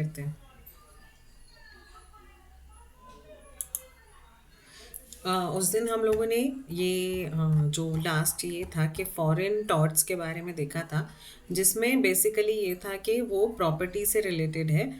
करते हैं। उस दिन हम लोगों ने ये जो लास्ट ये था कि फॉरेन टॉट्स के बारे में देखा था, जिसमें बेसिकली ये था कि वो प्रॉपर्टी से रिलेटेड है।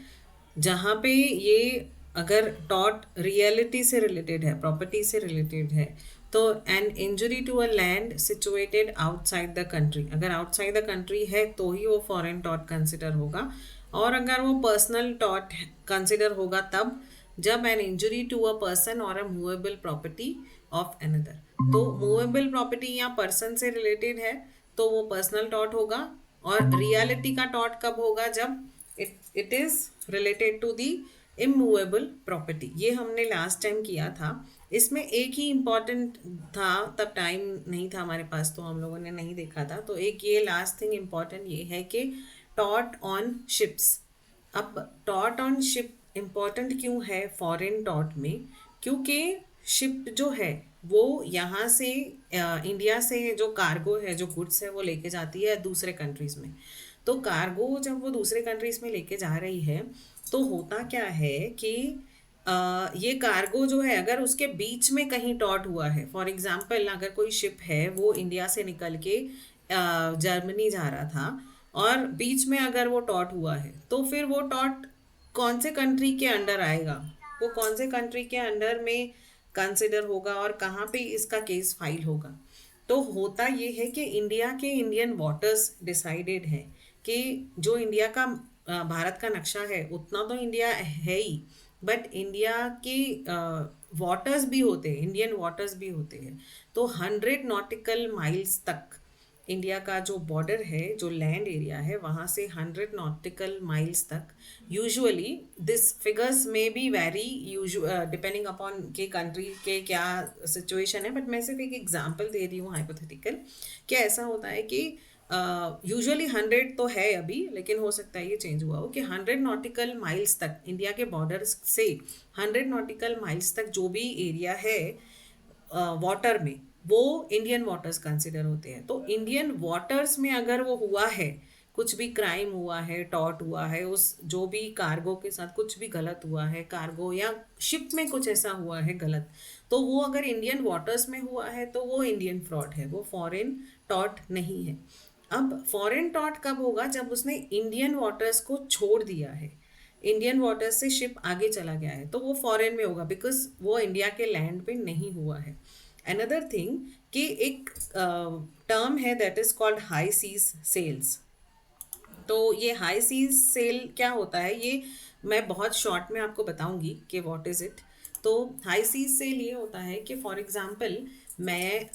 जहाँ पे ये अगर टॉट रियलिटी से रिलेटेड है, प्रॉपर्टी से रिलेटेड है, तो an injury to a land situated outside the country, अगर आउटसाइड द कंट्री है तो ही वो फॉरेन टॉट कंसिडर होगा। और अगर वो पर्सनल टॉट कंसिडर होगा तब जब an injury to a person और a movable property of another. तो मूवेबल प्रॉपर्टी या पर्सन से रिलेटेड है तो वो पर्सनल टॉट होगा। और रियलिटी का टॉट कब होगा? जब it is related to the immovable property. ये हमने लास्ट टाइम किया था। इसमें एक ही इम्पॉर्टेंट था, तब टाइम नहीं था हमारे पास तो हम लोगों ने नहीं देखा था। तो एक ये लास्ट थिंग इम्पॉर्टेंट ये है कि टॉट ऑन शिप्स। अब टॉट ऑन शिप इम्पॉर्टेंट क्यों है फॉरेन टॉट में? क्योंकि शिप जो है वो यहाँ से इंडिया से जो कार्गो है, जो गुड्स है, वो लेके जाती है दूसरे कंट्रीज में। तो कार्गो जब वो दूसरे कंट्रीज में लेके जा रही है तो होता क्या है कि ये कार्गो जो है अगर उसके बीच में कहीं टॉट हुआ है, फॉर एग्जांपल अगर कोई शिप है वो इंडिया से निकल के जर्मनी जा रहा था और बीच में अगर वो टॉट हुआ है तो फिर वो टॉट कौन से कंट्री के अंडर आएगा, वो कौन से कंट्री के अंडर में कंसिडर होगा और कहाँ पे इसका केस फाइल होगा। तो होता ये है कि इंडिया के इंडियन वाटर्स डिसाइडेड है कि जो इंडिया का भारत का नक्शा है उतना तो इंडिया है ही, बट इंडिया के वाटर्स भी होते हैं, इंडियन वाटर्स भी होते हैं। तो 100 नॉटिकल माइल्स तक इंडिया का जो बॉर्डर है, जो लैंड एरिया है, वहाँ से 100 नॉटिकल माइल्स तक। यूजुअली दिस फिगर्स में बी वेरी डिपेंडिंग अपॉन के कंट्री के क्या सिचुएशन है, बट मैं सिर्फ एक एग्जांपल दे रही हूँ हाइपोथेटिकल। क्या ऐसा होता है कि यूजुअली 100 तो है अभी, लेकिन हो सकता है ये चेंज हुआ हो कि 100 नॉटिकल माइल्स तक इंडिया के बॉर्डर से 100 नॉटिकल माइल्स तक जो भी एरिया है वाटर में, वो इंडियन वाटर्स कंसिडर होते हैं। तो इंडियन वाटर्स में अगर वो हुआ है, कुछ भी क्राइम हुआ है, टॉट हुआ है, उस जो भी कार्गो के साथ कुछ भी गलत हुआ है, कार्गो या शिप में कुछ ऐसा हुआ है गलत, तो वो अगर इंडियन वाटर्स में हुआ है तो वो इंडियन फ्रॉड है, वो फॉरेन टॉट नहीं है। अब फॉरेन टॉट कब होगा? जब उसने इंडियन वाटर्स को छोड़ दिया है, इंडियन वाटर्स से शिप आगे चला गया है, तो वो फॉरेन में होगा बिकॉज वो इंडिया के लैंड पे नहीं हुआ है। अनदर थिंग कि एक टर्म है that is called high seas sales. तो ये हाई सीज सेल क्या होता है, ये मैं बहुत शॉर्ट में आपको बताऊंगी कि व्हाट इज इट। तो हाई सीज सेल ये होता है कि फॉर एग्जांपल मैं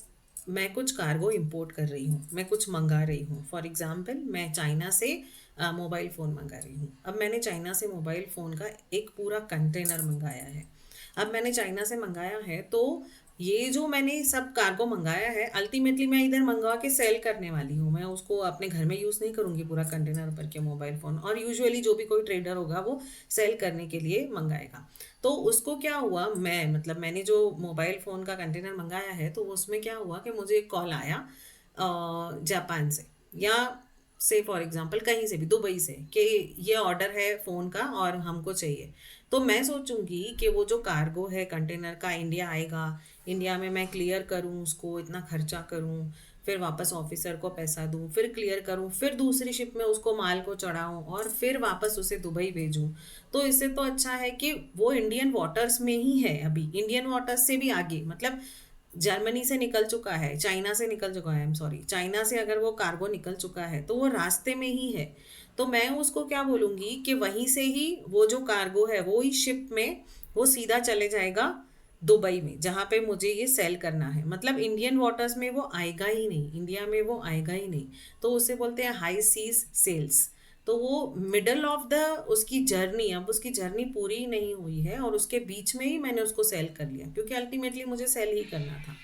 मैं कुछ कार्गो इंपोर्ट कर रही हूँ, मैं कुछ मंगा रही हूँ। फॉर एग्जांपल मैं चाइना से मोबाइल फ़ोन मंगा रही हूँ। अब मैंने चाइना से मोबाइल फ़ोन का एक पूरा कंटेनर मंगाया है। अब मैंने चाइना से मंगाया है तो ये जो मैंने सब कार्गो मंगाया है अल्टीमेटली मैं इधर मंगवा के सेल करने वाली हूँ, मैं उसको अपने घर में यूज़ नहीं करूँगी पूरा कंटेनर भर के मोबाइल फ़ोन। और यूजुअली जो भी कोई ट्रेडर होगा वो सेल करने के लिए मंगाएगा। तो उसको क्या हुआ, मैं मतलब मैंने जो मोबाइल फ़ोन का कंटेनर मंगाया है तो उसमें क्या हुआ कि मुझे एक कॉल आया जापान से, या से फॉर एग्जांपल कहीं से भी, दुबई से, कि ये ऑर्डर है फ़ोन का और हमको चाहिए। तो मैं सोचूंगी कि वो जो कार्गो है कंटेनर का इंडिया आएगा, इंडिया में मैं क्लियर करूँ उसको, इतना खर्चा करूँ, फिर वापस ऑफिसर को पैसा दूँ, फिर क्लियर करूँ, फिर दूसरी शिप में उसको माल को चढ़ाऊँ और फिर वापस उसे दुबई भेजूँ। तो इससे तो अच्छा है कि वो इंडियन वाटर्स में ही है, अभी इंडियन वाटर्स से भी आगे, मतलब जर्मनी से निकल चुका है, चाइना से निकल चुका है, आई एम सॉरी, चाइना से अगर वो कार्गो निकल चुका है तो वो रास्ते में ही है। तो मैं उसको क्या बोलूँगी कि वहीं से ही वो जो कार्गो है वो ही शिप में वो सीधा चले जाएगा दुबई में, जहाँ पे मुझे ये सेल करना है। मतलब इंडियन वाटर्स में वो आएगा ही नहीं, इंडिया में वो आएगा ही नहीं। तो उसे बोलते हैं हाई सीज सेल्स। तो वो मिडल ऑफ द उसकी जर्नी, अब उसकी जर्नी पूरी नहीं हुई है और उसके बीच में ही मैंने उसको सेल कर लिया क्योंकि अल्टीमेटली मुझे सेल ही करना था।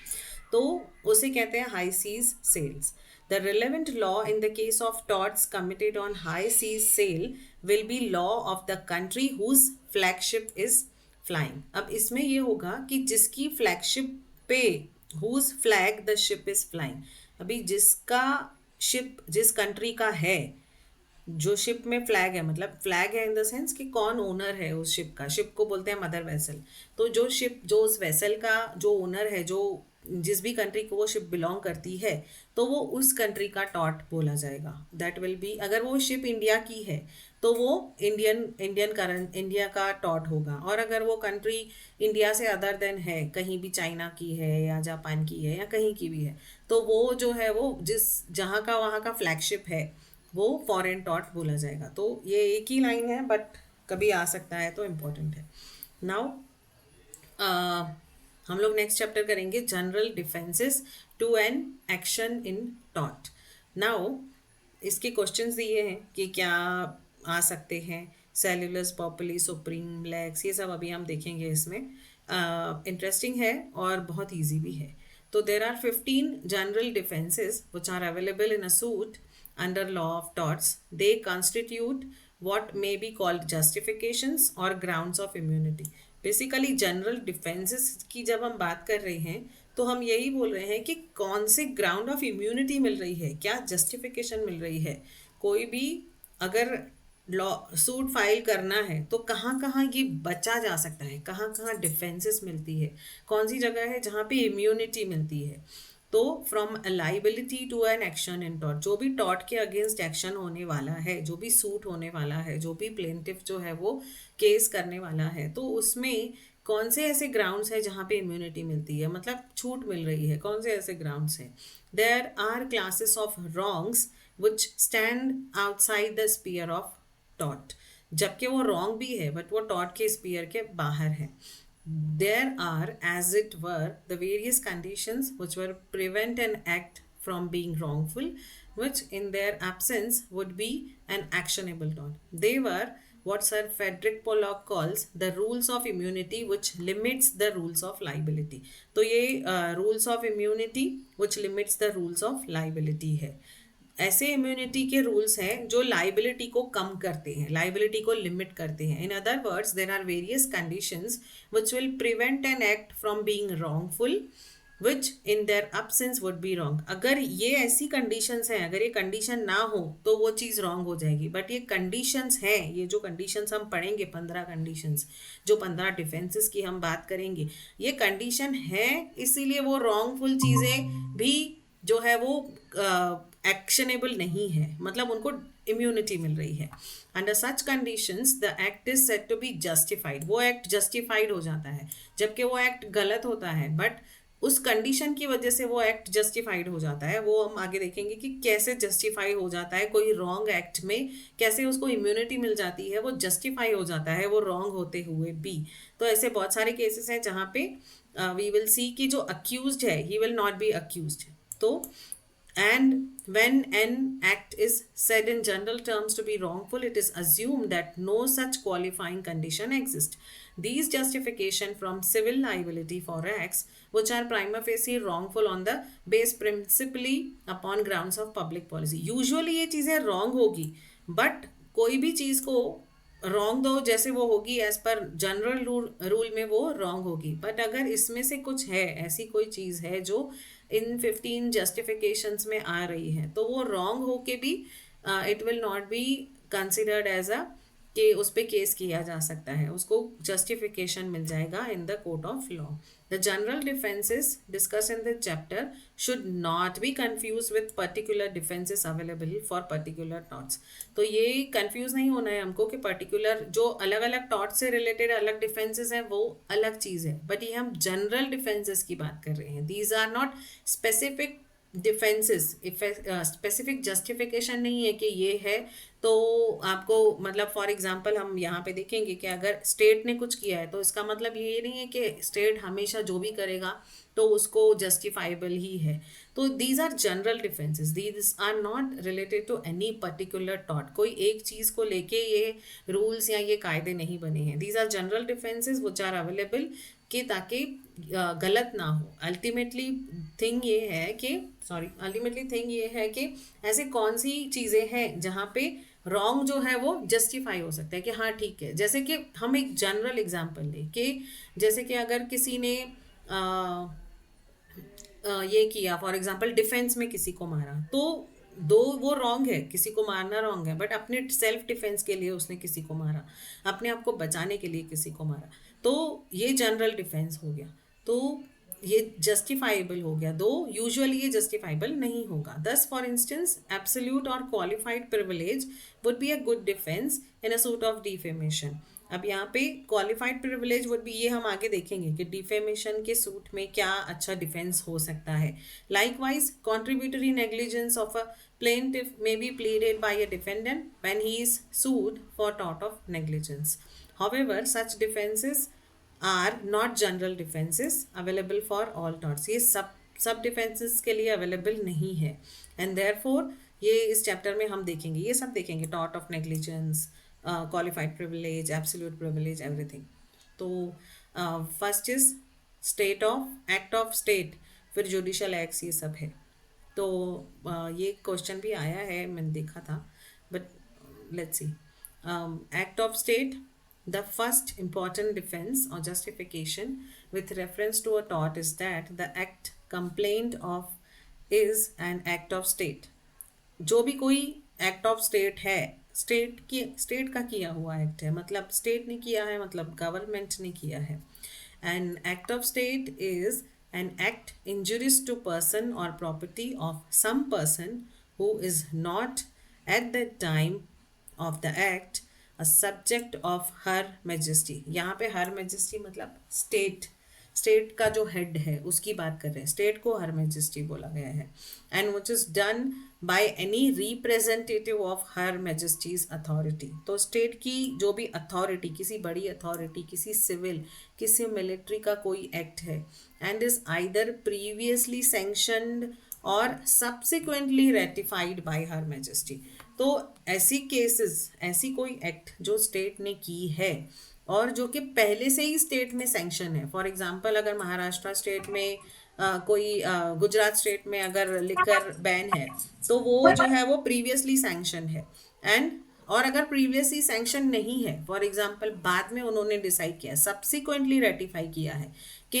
तो उसे कहते हैं high seas sales. The relevant law in the case of torts committed on high seas sale will be law of the country whose flagship is flying. अब इसमें ये होगा कि जिसकी फ्लैगशिप पे, whose flag the ship is flying, अभी जिसका ship जिस कंट्री का है जो शिप में फ्लैग है, मतलब फ्लैग है इन द सेंस कि कौन ओनर है उस शिप का, शिप को बोलते हैं मदर वेसल। तो जो शिप, जो उस वेसल का जो ओनर है, जो जिस भी कंट्री को वो शिप बिलोंग करती है, तो वो उस कंट्री का टॉट बोला जाएगा। दैट विल बी, अगर वो शिप इंडिया की है तो वो इंडियन इंडियन करंट इंडिया का टॉट होगा। और अगर वो कंट्री इंडिया से अदर देन है, कहीं भी चाइना की है या जापान की है या कहीं की भी है, तो वो जो है वो जिस जहाँ का वहाँ का फ्लैगशिप है, वो फॉरेन टॉट बोला जाएगा। तो ये एक ही लाइन है, बट कभी आ सकता है तो इम्पोर्टेंट है। नाउ हम लोग नेक्स्ट चैप्टर करेंगे general defences to an action in टॉट। नाउ इसके क्वेश्चंस दिए हैं कि क्या आ सकते हैं, सेल्यूलस, पॉपुली, सुप्रीम, लेक्स, ये सब अभी हम देखेंगे इसमें। इंटरेस्टिंग है और बहुत इजी भी है। तो there are 15 general defences which are available in a suit under law of torts. They constitute what may be called justifications or grounds of immunity. Basically general defences की जब हम बात कर रहे हैं तो हम यही बोल रहे हैं कि कौन से ग्राउंड ऑफ इम्यूनिटी मिल रही है, क्या जस्टिफिकेशन मिल रही है। कोई भी अगर लॉ सूट फाइल करना है तो कहाँ कहाँ ये बचा जा सकता है, कहाँ कहाँ डिफेंसेस मिलती है, कौन सी जगह है जहाँ पे इम्यूनिटी मिलती है। तो from liability to an action in tort, जो भी टॉर्ट के अगेंस्ट एक्शन होने वाला है, जो भी सूट होने वाला है, जो भी प्लेंटिफ जो है वो केस करने वाला है, तो उसमें कौन से ऐसे ग्राउंड्स है जहाँ पे इम्यूनिटी मिलती है, मतलब छूट मिल रही है, कौन से ऐसे ग्राउंड्स हैं। There are classes of wrongs which stand outside the sphere of टॉट, जबकि वो रॉन्ग भी है बट वो टॉट के स्पीयर के बाहर है। There are, as it were, the various conditions which will prevent an act from being wrongful, which in their absence would be an actionable tort. They were what Sir Frederick Pollock calls the rules of immunity which limits the rules of liability. तो ये rules of immunity which limits the rules of liability है। ऐसे immunity के rules हैं जो liability को कम करते हैं, लाइबिलिटी को लिमिट करते हैं। In other words, there are various conditions which will prevent an act from being wrongful which in their absence would be wrong. अगर ये ऐसी कंडीशंस हैं, अगर ये कंडीशन ना हो तो वो चीज़ रॉन्ग हो जाएगी, बट ये कंडीशंस हैं, ये जो कंडीशंस हम पढ़ेंगे 15 कंडीशंस, जो 15 डिफेंसेस की हम बात करेंगे, ये कंडीशन है, इसीलिए वो रॉन्गफुल चीज़ें भी जो है वो एक्शनेबल नहीं है, मतलब उनको इम्यूनिटी मिल रही है। Under such conditions the act is set to be justified, वो एक्ट जस्टिफाइड हो जाता है, जबकि वो एक्ट गलत होता है, बट उस कंडीशन की वजह से वो एक्ट जस्टिफाइड हो जाता है। वो हम आगे देखेंगे कि कैसे जस्टिफाई हो जाता है, कोई रॉन्ग एक्ट में कैसे उसको इम्यूनिटी मिल जाती है, वो जस्टिफाई हो जाता है वो रॉन्ग होते हुए भी। तो ऐसे बहुत सारे केसेस हैं जहाँ पे वी विल सी कि जो अक्यूज्ड है he will not B accused. तो and when an act is said in general terms to be wrongful, it is assumed that no such qualifying condition exists. These justification from civil liability for acts which are prima facie wrongful on the base principally upon grounds of public policy. Usually ये चीज़ें wrong होगी, but कोई भी चीज़ को wrong दो जैसे वो होगी एज पर जनरल रूल में वो रॉन्ग होगी, बट अगर इसमें से कुछ है, ऐसी कोई चीज़ है जो इन 15 जस्टिफिकेशंस में आ रही है, तो वो रॉन्ग हो के भी it will not be considered as a कि उस पर केस किया जा सकता है, उसको जस्टिफिकेशन मिल जाएगा in the court of law. The general defences discuss in the chapter should not be confuse with particular defences available for particular torts. तो ये कंफ्यूज नहीं होना है हमको कि पर्टिकुलर जो अलग अलग टॉर्ट से रिलेटेड अलग डिफेंसेस हैं वो अलग चीज़ है, बट ये हम जनरल डिफेंसेस की बात कर रहे हैं। These are not specific defences, specific justification नहीं है कि ये है तो आपको, मतलब फॉर एग्जांपल हम यहाँ पे देखेंगे कि अगर स्टेट ने कुछ किया है तो इसका मतलब ये नहीं है कि स्टेट हमेशा जो भी करेगा तो उसको जस्टिफाइबल ही है। तो these are general defences, these are not related to any particular टॉट। कोई एक चीज़ को लेके ये रूल्स या ये कायदे नहीं बने हैं। These are general defences which are available कि ताकि गलत ना हो। अल्टीमेटली थिंग ये है कि ऐसे कौन सी चीज़ें हैं जहाँ पे रॉन्ग जो है वो जस्टिफाई हो सकता है कि हाँ ठीक है। जैसे कि हम एक जनरल एग्जांपल लें कि जैसे कि अगर किसी ने ये किया, फॉर एग्जांपल डिफेंस में किसी को मारा, तो दो वो रॉन्ग है, किसी को मारना रॉन्ग है, बट अपने सेल्फ डिफेंस के लिए उसने किसी को मारा, अपने आप को बचाने के लिए किसी को मारा, तो ये जनरल डिफेंस हो गया। तो ये जस्टिफाइबल हो गया, दो यूजुअली ये जस्टिफाइबल नहीं होगा। दस फॉर इंस्टेंस एब्सोल्यूट और qualified privilege would be a good defence in a suit of defamation. अब यहाँ पे क्वालिफाइड प्रिविलेज वुड बी, ये हम आगे देखेंगे कि डिफेमेशन के सूट में क्या अच्छा डिफेंस हो सकता है। Likewise contributory negligence of a plaintiff may be pleaded by a defendant when he is sued for tort of negligence. However, such defenses are not general defenses available for all torts. ये सब defences के लिए available नहीं है, and therefore ये इस chapter में हम देखेंगे, ये सब देखेंगे, tort of negligence, qualified privilege, absolute privilege, everything. तो first is state of act of state, फिर जुडिशल एक्ट्स, ये सब है। तो ये क्वेश्चन भी आया है, मैंने देखा था, but let's see. Act of state, the first important defense or justification with reference to a tort is that the act complained of is an act of state. जो भी कोई एक्ट ऑफ स्टेट है, state का किया हुआ act है, मतलब state ने किया है, मतलब गवर्नमेंट ने किया है। An act of state is an act injurious to person और property of some person who is not at the time of the act a subject of her Majesty. यहाँ पे हर मेजेस्टी मतलब स्टेट का जो head है उसकी बात कर रहे हैं, स्टेट को हर मैजेस्टी बोला गया है। And which is done by any representative of her Majesty's authority. तो स्टेट की जो भी अथॉरिटी, किसी बड़ी अथॉरिटी, किसी सिविल, किसी मिलिट्री का कोई एक्ट है, and is either previously sanctioned और subsequently ratified by her Majesty. तो ऐसी केसेस, ऐसी कोई एक्ट जो स्टेट ने की है और जो कि पहले से ही स्टेट में सैंक्शन है, फॉर एग्जांपल अगर महाराष्ट्र स्टेट में कोई गुजरात स्टेट में अगर लिकर बैन है, तो वो जो है वो प्रीवियसली सैंक्शन है। एंड और अगर प्रीवियसली सैंक्शन नहीं है, फॉर एग्जांपल बाद में उन्होंने डिसाइड किया, सब्सिक्वेंटली रेटिफाई किया है कि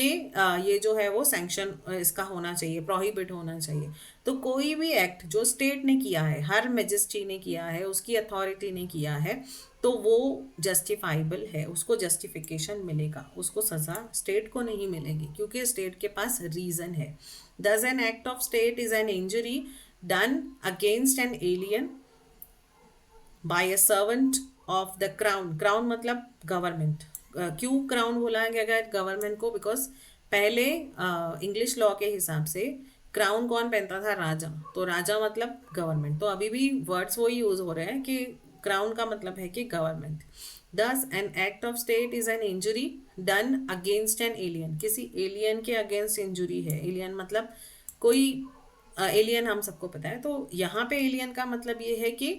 ये जो है वो सैंक्शन इसका होना चाहिए, प्रोहिबिट होना चाहिए, तो कोई भी एक्ट जो स्टेट ने किया है, हर मैजिस्ट्री ने किया है, उसकी अथॉरिटी ने किया है, तो वो जस्टिफाइबल है, उसको जस्टिफिकेशन मिलेगा, उसको सज़ा स्टेट को नहीं मिलेगी क्योंकि स्टेट के पास रीज़न है। Thus an act of state is an injury done against an alien by a servant of the crown. Crown मतलब गवर्नमेंट। क्यों क्राउन बोला गया गवर्नमेंट को? बिकॉज पहले इंग्लिश लॉ के हिसाब से क्राउन कौन पहनता था? राजा। तो राजा मतलब गवर्नमेंट। तो अभी भी वर्ड्स वो यूज हो रहे हैं कि क्राउन का मतलब है कि गवर्नमेंट। दस an act of state is N injury done against an alien. किसी एलियन के अगेंस्ट इंजुरी है। एलियन मतलब कोई एलियन हम सबको पता है। तो यहाँ पे एलियन का मतलब ये है कि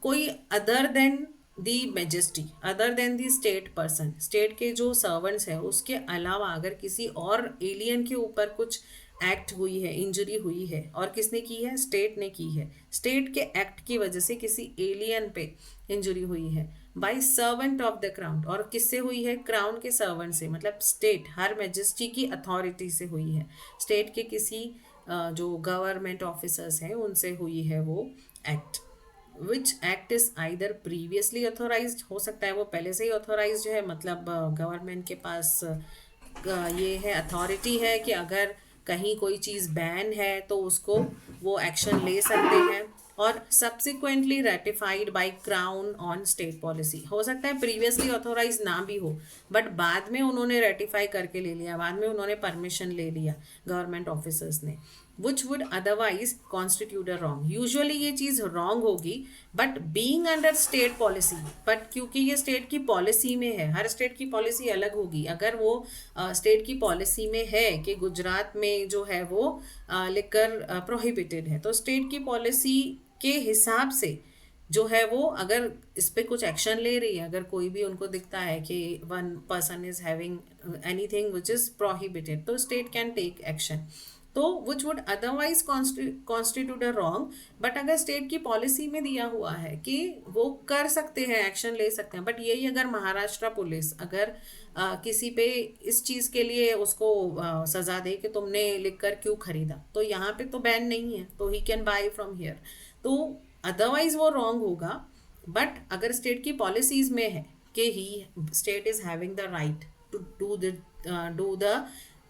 कोई अदर देन दी मेजेस्टी, अदर देन दी स्टेट पर्सन, स्टेट के जो सर्वेंट्स हैं उसके अलावा अगर किसी और एलियन के ऊपर कुछ एक्ट हुई है, इंजरी हुई है, और किसने की है? स्टेट ने की है। स्टेट के एक्ट की वजह से किसी एलियन पे इंजरी हुई है by servant of the crown, और किससे हुई है? क्राउन के सर्वेंट से, मतलब स्टेट हर मैजेस्टी की अथॉरिटी से हुई है, स्टेट के किसी जो गवर्नमेंट ऑफिसर्स हैं उनसे हुई है वो act. Which act is either previously authorised, हो सकता है वो पहले से ही ऑथोराइज्ड है, मतलब गवर्नमेंट के पास ये है, अथॉरिटी है कि अगर कहीं कोई चीज़ बैन है तो उसको वो एक्शन ले सकते हैं, और subsequently ratified by crown on state policy. हो सकता है प्रीवियसली ऑथोराइज ना भी हो, बट बाद में उन्होंने रेटिफाई करके ले लिया, बाद में उन्होंने परमिशन ले लिया गवर्नमेंट ऑफिसर्स ने, which would otherwise constitute a wrong। Usually ये चीज़ रॉन्ग होगी, but being under state policy, but क्योंकि ये स्टेट की पॉलिसी में है, हर स्टेट की पॉलिसी अलग होगी। अगर वो स्टेट की पॉलिसी में है कि गुजरात में जो है वो लिकर प्रोहिबिटेड है, तो स्टेट की पॉलिसी के हिसाब से जो है वो अगर इस पे कुछ एक्शन ले रही है, अगर कोई भी उनको दिखता है कि one person is having anything which is prohibited, तो स्टेट कैन टेक एक्शन। तो which would otherwise constitute a wrong, but अगर स्टेट की पॉलिसी में दिया हुआ है कि वो कर सकते हैं, एक्शन ले सकते हैं, बट यही अगर महाराष्ट्र पुलिस अगर किसी पे इस चीज़ के लिए उसको सजा दे कि तुमने लिखकर क्यों खरीदा, तो यहाँ पे तो बैन नहीं है, तो he can buy from here, तो अदरवाइज वो रॉन्ग होगा। बट अगर स्टेट की पॉलिसीज में है कि he state is having the right to do the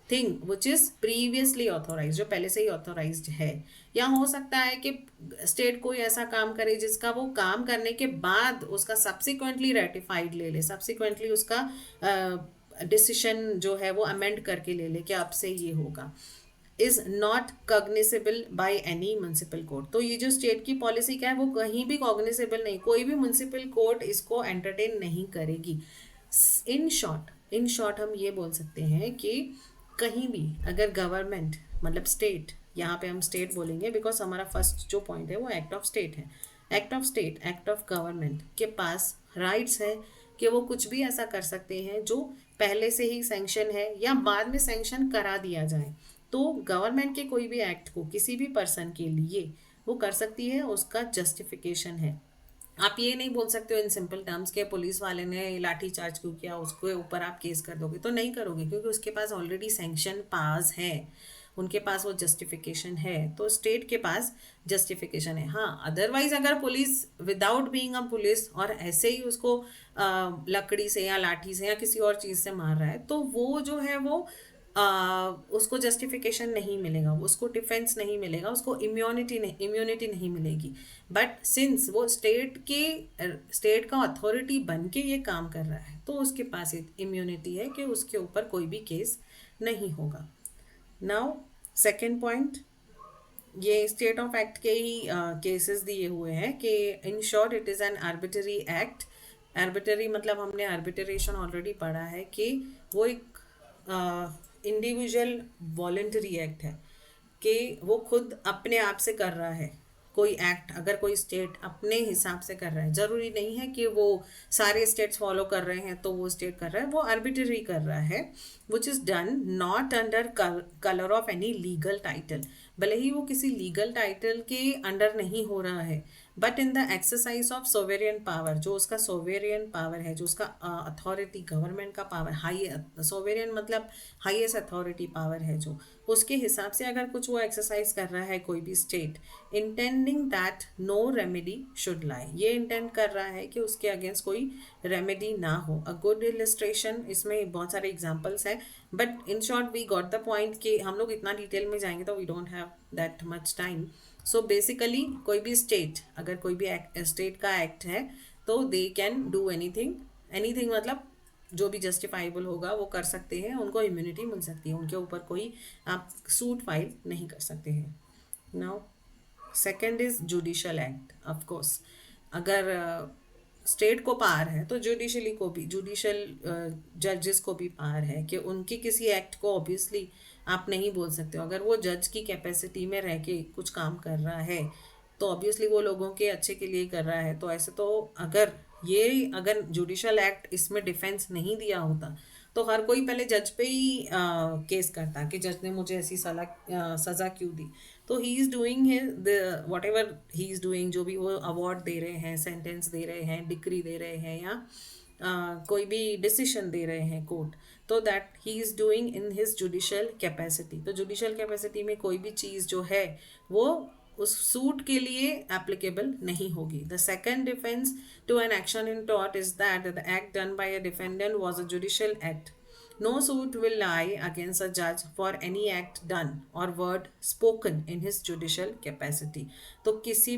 thing which is previously authorise, जो पहले से ही ऑथोराइज्ड है, या हो सकता है कि स्टेट कोई ऐसा काम करे जिसका वो काम करने के बाद उसका सब्सिक्वेंटली रेटिफाइड ले ले, सब्सिक्वेंटली उसका डिसीशन जो है वो अमेंड करके ले ले कि अब से ये होगा, is not cognisable by any municipal court. तो ये जो स्टेट की पॉलिसी क्या है वो कहीं भी कॉग्निसेबल नहीं, कोई भी म्यूनसिपल कोर्ट इसको एंटरटेन नहीं करेगी। इन शॉर्ट हम ये बोल सकते हैं कि कहीं भी अगर गवर्नमेंट मतलब स्टेट, यहाँ पे हम स्टेट बोलेंगे बिकॉज हमारा फर्स्ट जो पॉइंट है वो एक्ट ऑफ स्टेट है, act of state, act of government के पास राइट्स है कि वो कुछ भी ऐसा कर सकते हैं जो पहले से ही सैंक्शन है या बाद में सैंक्शन करा दिया जाए। तो गवर्नमेंट के कोई भी एक्ट को किसी भी पर्सन के लिए वो कर सकती है, उसका जस्टिफिकेशन है। आप ये नहीं बोल सकते हो इन सिंपल टर्म्स के पुलिस वाले ने लाठी चार्ज क्यों किया, उसके ऊपर आप केस कर दोगे, तो नहीं करोगे क्योंकि उसके पास ऑलरेडी सैंक्शन पास है, उनके पास वो जस्टिफिकेशन है, तो स्टेट के पास जस्टिफिकेशन है। हाँ, अदरवाइज अगर police without being a police और ऐसे ही उसको लकड़ी से या लाठी से या किसी और चीज़ से मार रहा है, तो वो जो है वो उसको जस्टिफिकेशन नहीं मिलेगा, उसको डिफेंस नहीं मिलेगा, उसको इम्यूनिटी नहीं मिलेगी। बट सिंस वो स्टेट का अथॉरिटी बन के ये काम कर रहा है, तो उसके पास इम्यूनिटी है कि उसके ऊपर कोई भी केस नहीं होगा। नाउ सेकेंड पॉइंट, ये स्टेट ऑफ एक्ट के ही केसेस दिए हुए हैं कि in short it is an arbitrary act. Arbitrary मतलब हमने आर्बिट्रेशन ऑलरेडी पढ़ा है कि वो एक इंडिविजुअल वॉलेंटरी एक्ट है कि वो खुद अपने आप से कर रहा है कोई एक्ट। अगर कोई स्टेट अपने हिसाब से कर रहा है, ज़रूरी नहीं है कि वो सारे स्टेट्स फॉलो कर रहे हैं तो वो स्टेट कर रहा है, वो आर्बिट्ररी कर रहा है, which is done not under colour of any legal title. भले ही वो किसी लीगल टाइटल के अंडर नहीं हो रहा है, but in the exercise of sovereign power, जो उसका सोवेरियन पावर है, जो उसका अथॉरिटी गवर्नमेंट का पावर, हाई सोवेरियन मतलब हाईएस्ट अथॉरिटी पावर है, जो उसके हिसाब से अगर कुछ वो एक्सरसाइज कर रहा है कोई भी state, intending that no remedy should lie, ये इंटेंड कर रहा है कि उसके अगेंस्ट कोई रेमेडी ना हो। अ गुड इलस्ट्रेशन, इसमें बहुत सारे एग्जाम्पल्स हैं, but in short we got the point कि हम लोग इतना डिटेल में जाएंगे तो we don't have that much time. So basically कोई भी स्टेट, अगर कोई भी स्टेट का एक्ट है तो they can do anything, anything मतलब जो भी जस्टिफाइबल होगा वो कर सकते हैं, उनको इम्यूनिटी मिल सकती है, उनके ऊपर कोई आप सूट फाइल नहीं कर सकते हैं। Now second is judicial act. Of course अगर स्टेट को पावर है तो जुडिशली को भी, जुडिशल जजेस को भी पावर है कि उनकी किसी एक्ट को ऑब्वियसली आप नहीं बोल सकते हो। अगर वो जज की कैपेसिटी में रह के कुछ काम कर रहा है तो ऑब्वियसली वो लोगों के अच्छे के लिए कर रहा है। तो ऐसे तो अगर जुडिशल एक्ट इसमें डिफेंस नहीं दिया होता तो हर कोई पहले जज पे ही केस करता कि जज ने मुझे ऐसी सज़ा क्यों दी। तो he is doing the what ever he is doing, जो भी वो अवार्ड दे रहे हैं, सेंटेंस दे रहे हैं, डिक्री दे रहे हैं, या कोई भी डिसीशन दे रहे हैं कोर्ट, तो that he is doing in his judicial capacity. तो जुडिशल कैपेसिटी में कोई भी चीज़ जो है वो उस सूट के लिए एप्लीकेबल नहीं होगी। The second defence to an action in tort is that the act done by a defendant was a judicial act. No suit will lie against a judge for any act done or word spoken in his judicial capacity. तो किसी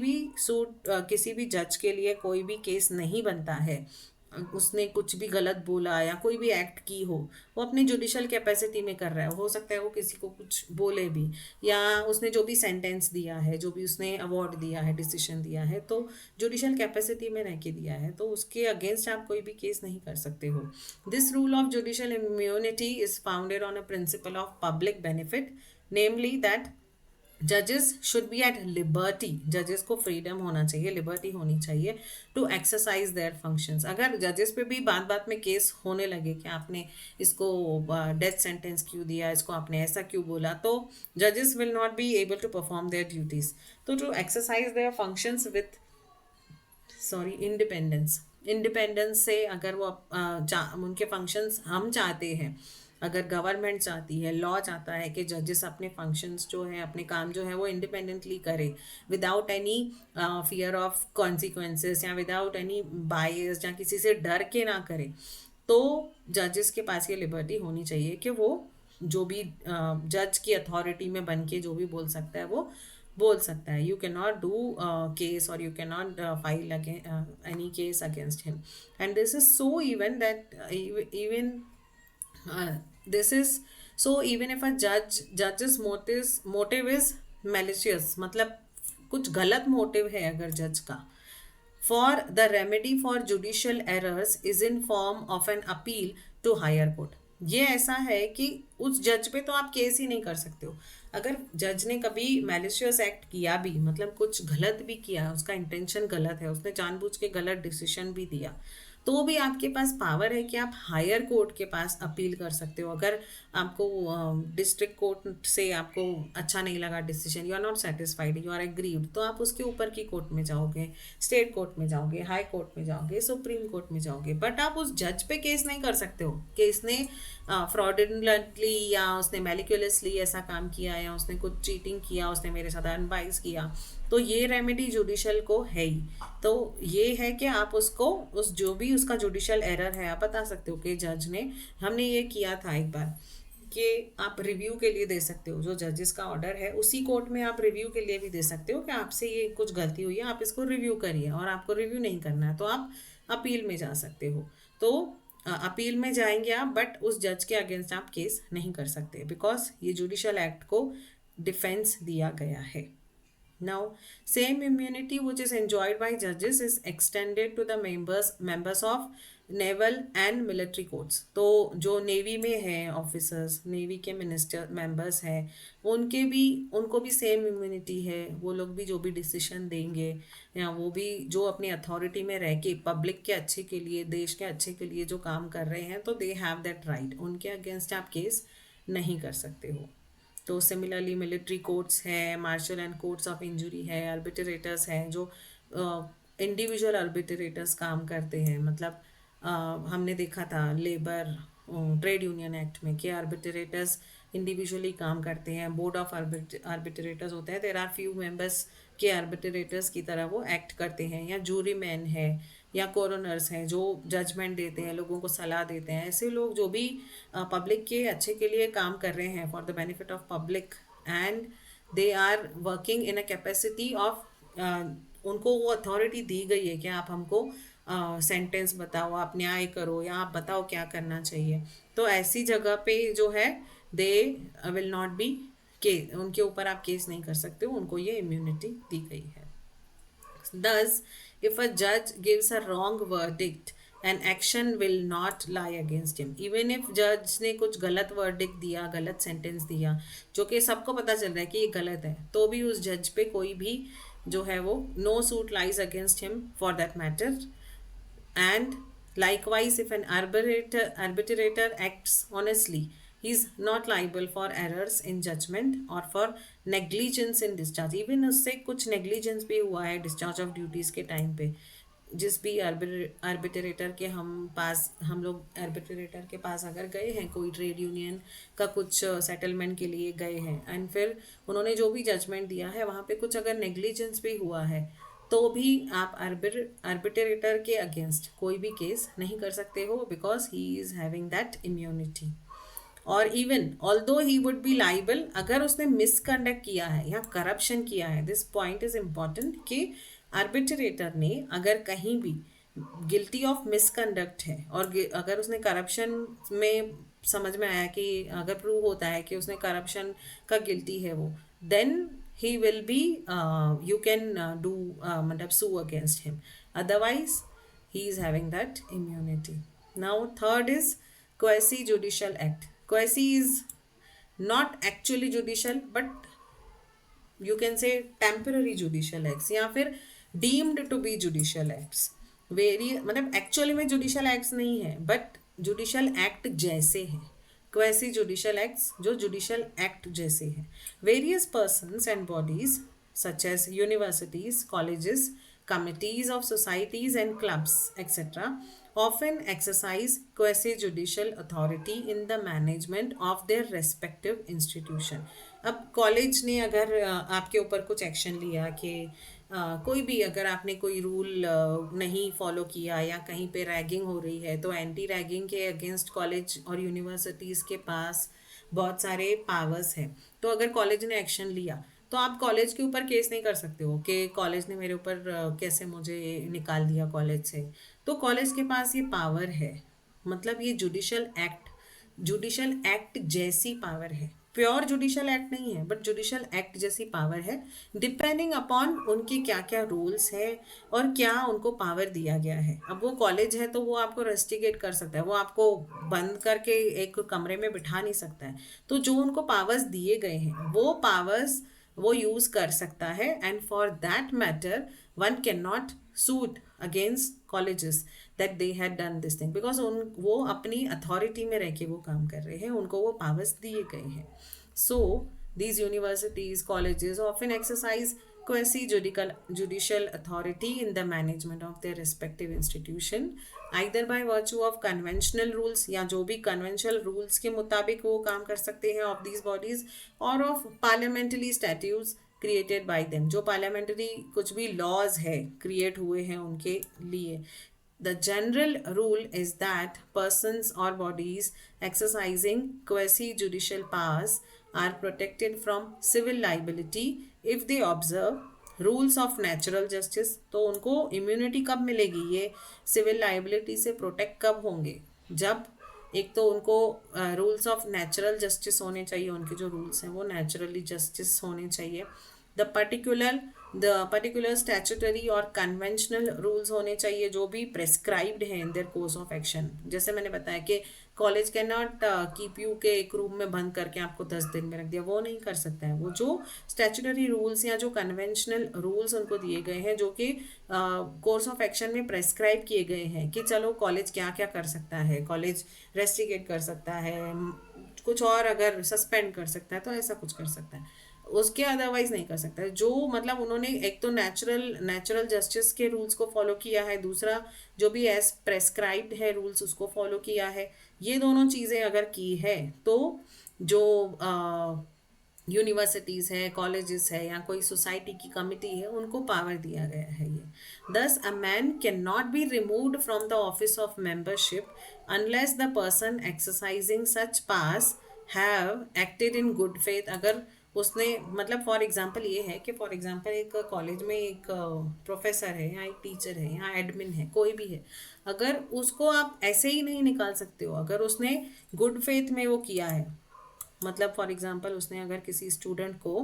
भी जज के लिए कोई भी case नहीं बनता है उसने कुछ भी गलत बोला या कोई भी एक्ट की हो, वो अपनी जुडिशल कैपेसिटी में कर रहा है। हो सकता है वो किसी को कुछ बोले भी, या उसने जो भी सेंटेंस दिया है, जो भी उसने अवार्ड दिया है, डिसीजन दिया है, तो जुडिशल कैपेसिटी में रह के दिया है, तो उसके अगेंस्ट आप कोई भी केस नहीं कर सकते हो। This rule of judicial immunity is founded on a principle of public benefit, namely that जजेस शुड बी एट लिबर्टी, जजेस को फ्रीडम होना चाहिए, लिबर्टी होनी चाहिए टू एक्सरसाइज देयर फंक्शंस। अगर जजेस पे भी बात बात में केस होने लगे कि आपने इसको डेथ सेंटेंस क्यों दिया, इसको आपने ऐसा क्यों बोला, तो जजेस will not be able to perform their duties. तो to exercise their functions with sorry independence, independence से अगर वो उनके फंक्शंस हम चाहते हैं, अगर गवर्नमेंट चाहती है, लॉ चाहता है कि जजेस अपने फंक्शंस जो है, अपने काम जो है वो इंडिपेंडेंटली करे, without any fear of consequences या विदाउट एनी बायस, या किसी से डर के ना करे, तो जजेस के पास ये लिबर्टी होनी चाहिए कि वो जो भी जज की अथॉरिटी में बन के जो भी बोल सकता है वो बोल सकता है। You can not do case और you can not file any case against him, and this is so even that even this is so even if a जजेस मोटिव इज मेलिशियस, मतलब कुछ गलत मोटिव है अगर जज का, for the remedy for judicial errors is in form of an appeal to higher court। ये ऐसा है कि उस जज पे तो आप केस ही नहीं कर सकते हो। अगर जज ने कभी मैलिशियस एक्ट किया भी, मतलब कुछ गलत भी किया, उसका इंटेंशन गलत है, उसने जानबूझ के गलत डिसीजन भी दिया, तो भी आपके पास पावर है कि आप हायर कोर्ट के पास अपील कर सकते हो। अगर आपको डिस्ट्रिक्ट कोर्ट से आपको अच्छा नहीं लगा decision, you are not satisfied, you are agreed, तो आप उसके ऊपर की कोर्ट में जाओगे, स्टेट कोर्ट में जाओगे, हाई कोर्ट में जाओगे, सुप्रीम कोर्ट में जाओगे, बट आप उस जज पे केस नहीं कर सकते हो कि इसने फ्रॉडुलेंटली या उसने मैलिकुलसली ऐसा काम किया, या उसने कुछ चीटिंग किया, उसने मेरे साथ अनवाइज किया। तो ये रेमेडी जुडिशल को है ही। तो ये है कि आप उसको, उस जो भी उसका जुडिशल एरर है, आप बता सकते हो कि जज ने, हमने ये किया था एक बार, कि आप रिव्यू के लिए दे सकते हो, जो जजेस का ऑर्डर है उसी कोर्ट में आप रिव्यू के लिए भी दे सकते हो कि आपसे ये कुछ गलती हुई है, आप इसको रिव्यू करिए, और आपको रिव्यू नहीं करना है तो आप अपील में जा सकते हो। तो अपील में जाएंगे आप, बट उस जज के अगेंस्ट आप केस नहीं कर सकते, बिकॉज ये जुडिशल एक्ट को डिफेंस दिया गया है। Now, same immunity which is enjoyed by judges is extended to the members of naval and military courts. तो जो नेवी में है ऑफिसर्स, नेवी के मिनिस्टर मेंबर्स हैं, उनको भी सेम इम्यूनिटी है। वो लोग भी जो भी डिसीजन देंगे, या वो भी जो अपनी अथॉरिटी में रह के पब्लिक के अच्छे के लिए, देश के अच्छे के लिए जो काम कर रहे हैं, तो दे हैव दैट राइट, उनके अगेंस्ट आप केस नहीं कर सकते हो। तो सिमिलरली मिलिट्री कोर्ट्स हैं, martial and courts of injury है, आर्बिट्रेटर्स हैं जो इंडिविजुअल आर्बिट्रेटर्स काम करते हैं। मतलब हमने देखा था लेबर ट्रेड यूनियन एक्ट में कि आर्बिट्रेटर्स इंडिविजुअली काम करते हैं, बोर्ड ऑफ आर्बिट्रेटर्स होते हैं, देयर आर फ्यू मेंबर्स के आर्बिट्रेटर्स की तरह वो एक्ट करते हैं, या जूरी मैन है, या कोरोनर्स हैं जो जजमेंट देते हैं, लोगों को सलाह देते हैं। ऐसे लोग जो भी पब्लिक के अच्छे के लिए काम कर रहे हैं, for the benefit of public, and they are working in a capacity of, उनको वो अथॉरिटी दी गई है कि आप हमको सेंटेंस बताओ, आप न्याय करो, या आप बताओ क्या करना चाहिए। तो ऐसी जगह पे जो है, दे विल नॉट बी के, उनके ऊपर आप केस नहीं कर सकते हो, उनको ये इम्यूनिटी दी गई है। Thus, if a judge gives a wrong verdict, an action will not lie against him. Even if judge ने कुछ गलत verdict दिया, गलत sentence दिया, जो कि सबको पता चल रहा है कि ये गलत है, तो भी उस जज पे कोई भी जो है वो no suit lies against him for that matter। And likewise, if an arbitrator acts honestly, he is not liable for errors in judgment or for negligence in discharge। Even उससे कुछ negligence भी हुआ है discharge of duties के time पे, जिस भी arbitrator के हम लोग आर्बिट्रेटर के पास अगर गए हैं, कोई ट्रेड यूनियन का कुछ सेटलमेंट के लिए गए हैं, एंड फिर उन्होंने जो भी जजमेंट दिया है वहाँ पे कुछ अगर नेग्लिजेंस भी हुआ है, तो भी आप आर्बिट्रेटर के अगेंस्ट कोई भी केस नहीं कर सकते हो, because he is having that immunity. और even although he would be liable, अगर उसने मिसकंडक्ट किया है या करप्शन किया है, दिस पॉइंट इज इम्पॉर्टेंट कि आर्बिट्रेटर ने अगर कहीं भी गिल्टी ऑफ मिसकंडक्ट है, और अगर उसने करप्शन में समझ में आया कि अगर प्रूव होता है कि उसने करप्शन का गिल्टी है वो, then he will be you can do मतलब sue against him, otherwise he is having that immunity। Now third is quasi judicial act। quasi is not actually judicial, but you can say temporary judicial acts या फिर deemed to be judicial acts. Very मतलब actually में judicial acts नहीं है but judicial act जैसे है, quasi judicial acts जो judicial act जैसे है। Various persons and bodies such as universities, colleges, committees of societies and clubs, etc., often exercise quasi-judicial authority in the management of their respective institution। अब college ने अगर आपके ऊपर कुछ action लिया कि कोई भी अगर आपने कोई रूल नहीं फॉलो किया या कहीं पे रैगिंग हो रही है तो एंटी रैगिंग के अगेंस्ट कॉलेज और यूनिवर्सिटीज़ के पास बहुत सारे पावर्स हैं। तो अगर कॉलेज ने एक्शन लिया तो आप कॉलेज के ऊपर केस नहीं कर सकते हो कि कॉलेज ने मेरे ऊपर कैसे मुझे निकाल दिया कॉलेज से। तो कॉलेज के पास ये पावर है, मतलब ये जुडिशियल एक्ट जैसी पावर है। प्योर जुडिशियल एक्ट नहीं है बट जुडिशियल एक्ट जैसी पावर है, डिपेंडिंग अपॉन उनके क्या क्या रूल्स है और क्या उनको पावर दिया गया है। अब वो कॉलेज है तो वो आपको रेस्टिगेट कर सकता है, वो आपको बंद करके एक कमरे में बिठा नहीं सकता है। तो जो उनको पावर्स दिए गए हैं वो पावर्स वो यूज कर सकता है। And for that matter one can not suit against colleges that they had done this thing, because उन वो अपनी अथॉरिटी में रह के वो काम कर रहे हैं, उनको वो पावर्स दिए गए हैं। सो these universities, colleges often exercise quasi-judicial authority in the management of their respective institution, either by virtue of conventional rules या जो भी conventional rules के मुताबिक वो काम कर सकते हैं of these bodies, or of parliamentary statutes created by them, जो parliamentary कुछ भी laws है create हुए हैं उनके लिए। The general rule is that persons or bodies exercising quasi-judicial powers are protected from civil liability if they observe rules of natural justice. तो उनको इम्यूनिटी कब मिलेगी, ये सिविल लाइबिलिटी से प्रोटेक्ट कब होंगे, जब एक तो उनको रूल्स ऑफ नेचुरल जस्टिस होने चाहिए, उनके जो रूल्स हैं वो नेचुरली जस्टिस होने चाहिए। द पर्टिकुलर स्टैचुटरी और कन्वेंशनल रूल्स होने चाहिए जो भी प्रेस्क्राइब्ड हैं in their course of action. जैसे मैंने बताया कि college can not keep you के एक रूम में बंद करके आपको 10 दिन में रख दिया, वो नहीं कर सकता है। वो जो स्टैचुटरी रूल्स या जो कन्वेंशनल रूल्स उनको दिए गए हैं जो कि कोर्स ऑफ एक्शन में प्रेस्क्राइब किए गए हैं कि चलो कॉलेज क्या क्या कर सकता है, कॉलेज रेस्टिगेट कर सकता है, कुछ और अगर सस्पेंड कर सकता है तो ऐसा कुछ कर सकता है, उसके अदरवाइज नहीं कर सकता है। जो मतलब उन्होंने एक तो नेचुरल जस्टिस के रूल्स को फॉलो किया है, दूसरा जो भी एज प्रेस्क्राइब्ड है रूल्स उसको फॉलो किया है। ये दोनों चीज़ें अगर की है तो जो यूनिवर्सिटीज़ है, कॉलेजेस है या कोई सोसाइटी की कमिटी है उनको पावर दिया गया है ये। दस a man can not be removed from the office of membership unless the person exercising such pass have acted in good faith. अगर उसने मतलब फॉर एग्जांपल ये है कि फॉर एग्जांपल एक कॉलेज में एक प्रोफेसर है या एक टीचर है या एडमिन है, कोई भी है, अगर उसको आप ऐसे ही नहीं निकाल सकते हो। अगर उसने गुड फेथ में वो किया है, मतलब फॉर एग्जांपल उसने अगर किसी स्टूडेंट को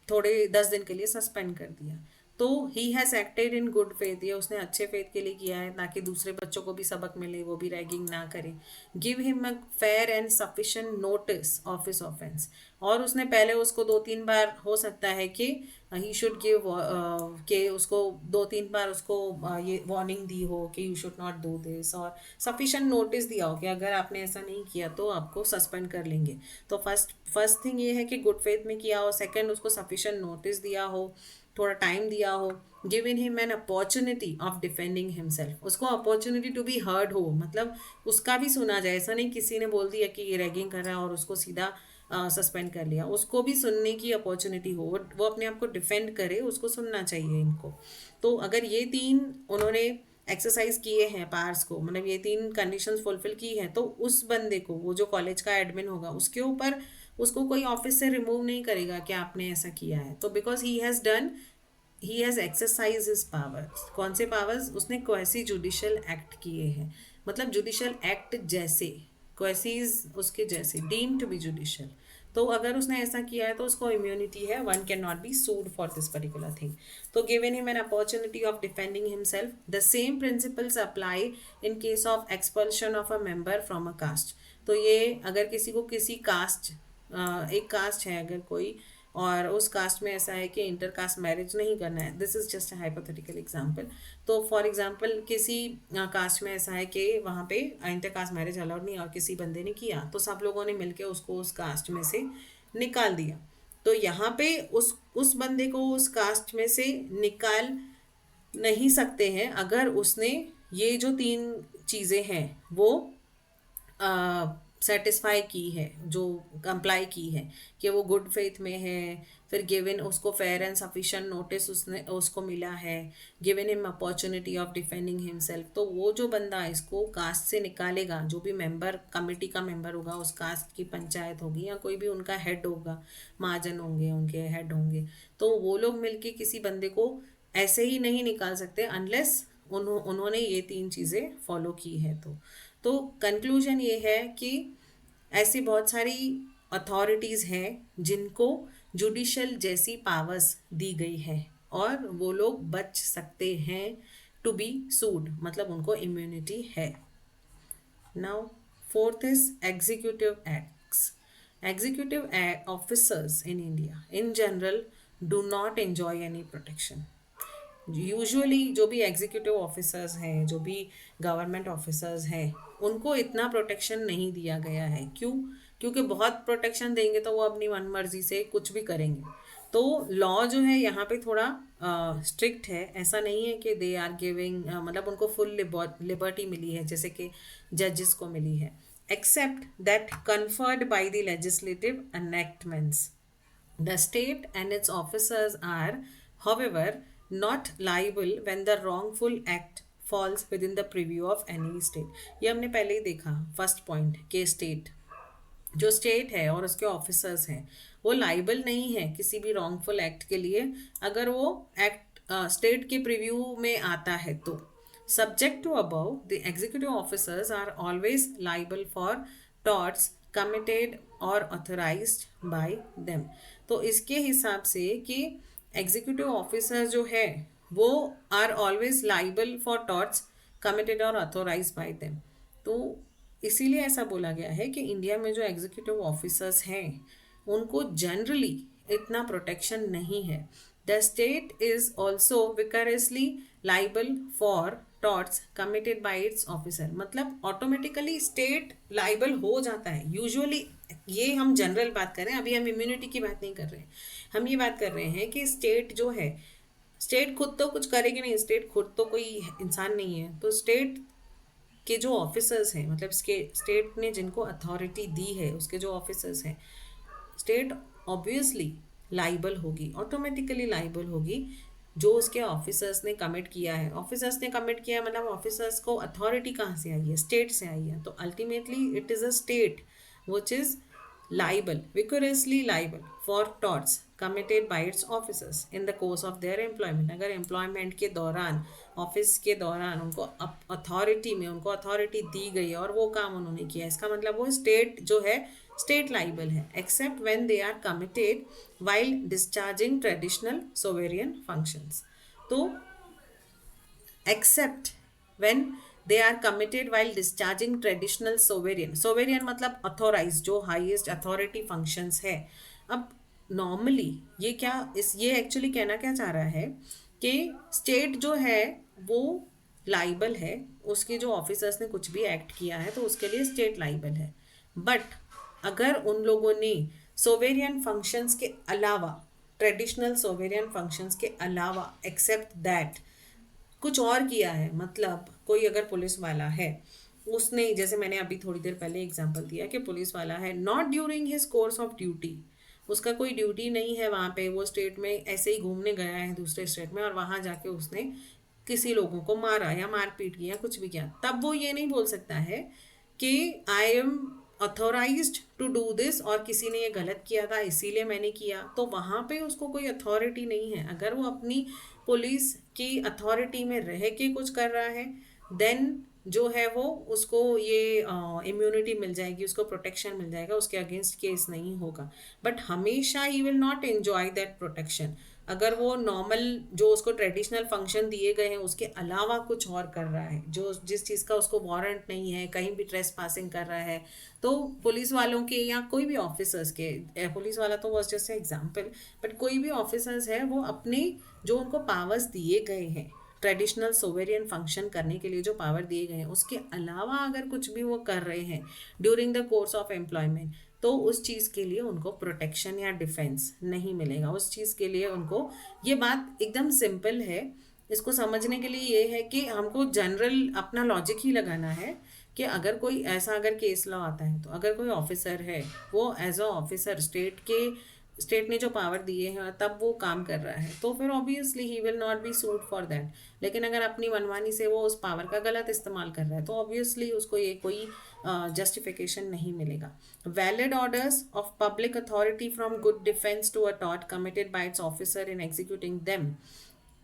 थोड़े 10 दिन के लिए सस्पेंड कर दिया तो he has acted in good faith, ये उसने अच्छे फेथ के लिए किया है ताकि दूसरे बच्चों को भी सबक मिले, वो भी रैगिंग ना करें। Give him a fair and sufficient notice of his offence, और उसने पहले उसको 2-3 बार हो सकता है कि ही शुड गिव के उसको 2-3 बार उसको ये वार्निंग दी हो कि you should not do this, और सफिशेंट नोटिस दिया हो कि अगर आपने ऐसा नहीं किया तो आपको सस्पेंड कर लेंगे। तो फर्स्ट थिंग ये है कि गुड फेथ में किया हो, सेकंड उसको सफिशेंट नोटिस दिया हो, थोड़ा टाइम दिया हो, given him an opportunity of defending himself, उसको अपॉर्चुनिटी टू बी हर्ड हो, मतलब उसका भी सुना जाए। ऐसा नहीं किसी ने बोल दिया कि ये रैगिंग कर रहा है और उसको सीधा सस्पेंड कर लिया, उसको भी सुनने की अपॉर्चुनिटी हो, वो अपने आप को डिफेंड करे, उसको सुनना चाहिए इनको। तो अगर ये 3 उन्होंने एक्सरसाइज किए हैं पार्स को, मतलब ये 3 कंडीशंस फुलफिल की हैं, तो उस बंदे को, वो जो कॉलेज का एडमिन होगा उसके ऊपर उसको कोई ऑफिस से रिमूव नहीं करेगा कि आपने ऐसा किया है। तो because he has exercise his powers. कौन से पावर्स? उसने क्वेसी जुडिशियल एक्ट किए हैं, मतलब जुडिशियल एक्ट जैसे, क्वेसीज उसके जैसे, डीम टू बी जुडिशियल। तो अगर उसने ऐसा किया है तो उसको इम्यूनिटी है, one can not be sued for this particular thing. तो given him an opportunity of defending himself, the same principles apply in case of expulsion of a member from a caste. तो ये अगर किसी को किसी cast, एक cast है अगर कोई और उस कास्ट में ऐसा है कि इंटर कास्ट मैरिज नहीं करना है, this is just a hypothetical example. तो फॉर एग्जांपल किसी कास्ट में ऐसा है कि वहाँ पे इंटर कास्ट मैरिज अलाउड नहीं और किसी बंदे ने किया तो सब लोगों ने मिलके उसको उस कास्ट में से निकाल दिया। तो यहाँ पे उस बंदे को उस कास्ट में से निकाल नहीं सकते हैं अगर उसने ये जो तीन चीज़ें हैं वो सेटिस्फाई की है, जो कंप्लाई की है, कि वो गुड फेथ में है, फिर गिवन उसको फेयर एंड सफिशिएंट नोटिस उसने उसको मिला है, given him opportunity of defending himself, तो वो जो बंदा इसको कास्ट से निकालेगा, जो भी मेंबर कमेटी का मेंबर होगा, उस कास्ट की पंचायत होगी या कोई भी उनका हेड होगा, महाजन होंगे उनके हेड होंगे, तो वो लोग मिलके किसी बंदे को ऐसे ही नहीं निकाल सकते अनलेस उन्होंने ये तीन चीज़ें फॉलो की है। तो कंक्लूजन ये है कि ऐसी बहुत सारी अथॉरिटीज़ हैं जिनको जुडिशल जैसी पावर्स दी गई है और वो लोग बच सकते हैं टू बी सूड, मतलब उनको इम्यूनिटी है। Now fourth is executive acts. Executive officers in India in general do not enjoy any protection. Usually जो भी एग्जीक्यूटिव ऑफिसर्स हैं, जो भी गवर्नमेंट ऑफिसर्स हैं, उनको इतना प्रोटेक्शन नहीं दिया गया है। क्यों? क्योंकि बहुत प्रोटेक्शन देंगे तो वो अपनी मन मर्जी से कुछ भी करेंगे। तो लॉ जो है यहाँ पे थोड़ा स्ट्रिक्ट है। ऐसा नहीं है कि दे आर गिविंग, मतलब उनको फुल लिबर्टी मिली है जैसे कि जजेस को मिली है, except that conferred by the legislative enactments. The state and its officers are, however, not liable when the wrongful act falls within the purview of any state. ये हमने पहले ही देखा फर्स्ट पॉइंट के स्टेट, जो स्टेट है और उसके officers हैं वो लाइबल नहीं है किसी भी रॉन्गफुल एक्ट के लिए अगर वो एक्ट स्टेट के प्रिव्यू में आता है तो। Subject to above, the executive officers are always liable for torts committed और ऑथराइज्ड बाय देम। तो इसके हिसाब से कि एग्जीक्यूटिव ऑफिसर जो है वो are always liable for torts committed और ऑथोराइज बाय देम। तो इसीलिए ऐसा बोला गया है कि इंडिया में जो एग्जीक्यूटिव ऑफिसर्स हैं उनको जनरली इतना प्रोटेक्शन नहीं है। The state is also vicariously liable for torts committed by its officer, मतलब ऑटोमेटिकली स्टेट लाइबल हो जाता है यूजुअली। ये हम जनरल बात कर रहे हैं, अभी हम इम्यूनिटी की बात नहीं कर रहे हैं। हम ये बात कर रहे हैं कि स्टेट जो है, स्टेट खुद तो कुछ करेगी नहीं, स्टेट खुद तो कोई इंसान नहीं है, तो स्टेट के जो ऑफिसर्स हैं, मतलब स्टेट ने जिनको अथॉरिटी दी है उसके जो ऑफिसर्स हैं, स्टेट ऑब्वियसली लाइबल होगी, ऑटोमेटिकली लाइबल होगी जो उसके ऑफिसर्स ने कमिट किया है। ऑफिसर्स ने कमिट किया मतलब ऑफिसर्स को अथॉरिटी कहाँ से आई है? स्टेट से आई है। तो ultimately it is a state which is liable, vigorously liable for torts committed by its officers in the course of their employment। अगर एम्प्लॉयमेंट के दौरान, ऑफिस के दौरान उनको अथॉरिटी में उनको अथॉरिटी दी गई और वो काम उन्होंने किया, इसका मतलब वो स्टेट जो है स्टेट लाइबल है, except when they are committed while discharging traditional sovereign functions. तो except when they are committed while discharging traditional sovereign, sovereign मतलब अथोराइज, जो हाईएस्ट अथॉरिटी फंक्शंस है। अब नॉर्मली ये क्या, इस ये एक्चुअली कहना क्या चाह रहा है कि स्टेट जो है वो लाइबल है, उसके जो ऑफिसर्स ने कुछ भी एक्ट किया है तो उसके लिए स्टेट लाइबल है। बट अगर उन लोगों ने सोवेरियन फंक्शंस के अलावा, ट्रेडिशनल सोवेरियन फंक्शंस के अलावा, एक्सेप्ट दैट कुछ और किया है, मतलब कोई अगर पुलिस वाला है, उसने, जैसे मैंने अभी थोड़ी देर पहले एग्जांपल दिया कि पुलिस वाला है, not during his course of duty, उसका कोई ड्यूटी नहीं है वहाँ पे, वो स्टेट में ऐसे ही घूमने गया है दूसरे स्टेट में और वहाँ जाके उसने किसी लोगों को मारा या मारपीट किया, कुछ भी किया, तब वो ये नहीं बोल सकता है कि I am authorised to do this और किसी ने ये गलत किया था इसीलिए मैंने किया। तो वहाँ पे उसको कोई अथॉरिटी नहीं है। अगर वो अपनी पुलिस की अथॉरिटी में रह के कुछ कर रहा है देन जो है वो उसको ये इम्यूनिटी मिल जाएगी, उसको प्रोटेक्शन मिल जाएगा, उसके अगेंस्ट केस नहीं होगा। बट हमेशा he will not enjoy that protection. अगर वो नॉर्मल जो उसको ट्रेडिशनल फंक्शन दिए गए हैं उसके अलावा कुछ और कर रहा है, जो जिस चीज़ का उसको वारंट नहीं है, कहीं भी ट्रेस पासिंग कर रहा है, तो पुलिस वालों के या कोई भी ऑफिसर्स के, पुलिस वाला तो वॉज जस्ट एग्जाम्पल, बट कोई भी ऑफिसर्स है वो अपने जो उनको पावर्स दिए गए हैं ट्रेडिशनल सोवेरियन फंक्शन करने के लिए जो पावर दिए गए हैं उसके अलावा अगर कुछ भी वो कर रहे हैं during the course of employment, तो उस चीज़ के लिए उनको प्रोटेक्शन या डिफेंस नहीं मिलेगा। उस चीज़ के लिए उनको, ये बात एकदम सिंपल है, इसको समझने के लिए ये है कि हमको जनरल अपना लॉजिक ही लगाना है कि अगर कोई ऐसा अगर केस लॉ आता है तो अगर कोई ऑफिसर है वो एज अ ऑफिसर स्टेट ने जो पावर दिए हैं तब वो काम कर रहा है तो फिर obviously he will not B suit for that. लेकिन अगर अपनी मनमानी से वो उस पावर का गलत इस्तेमाल कर रहा है तो ऑब्वियसली उसको ये कोई जस्टिफिकेशन नहीं मिलेगा। Valid orders of public authority from good defence to a tort committed by its officer in executing them,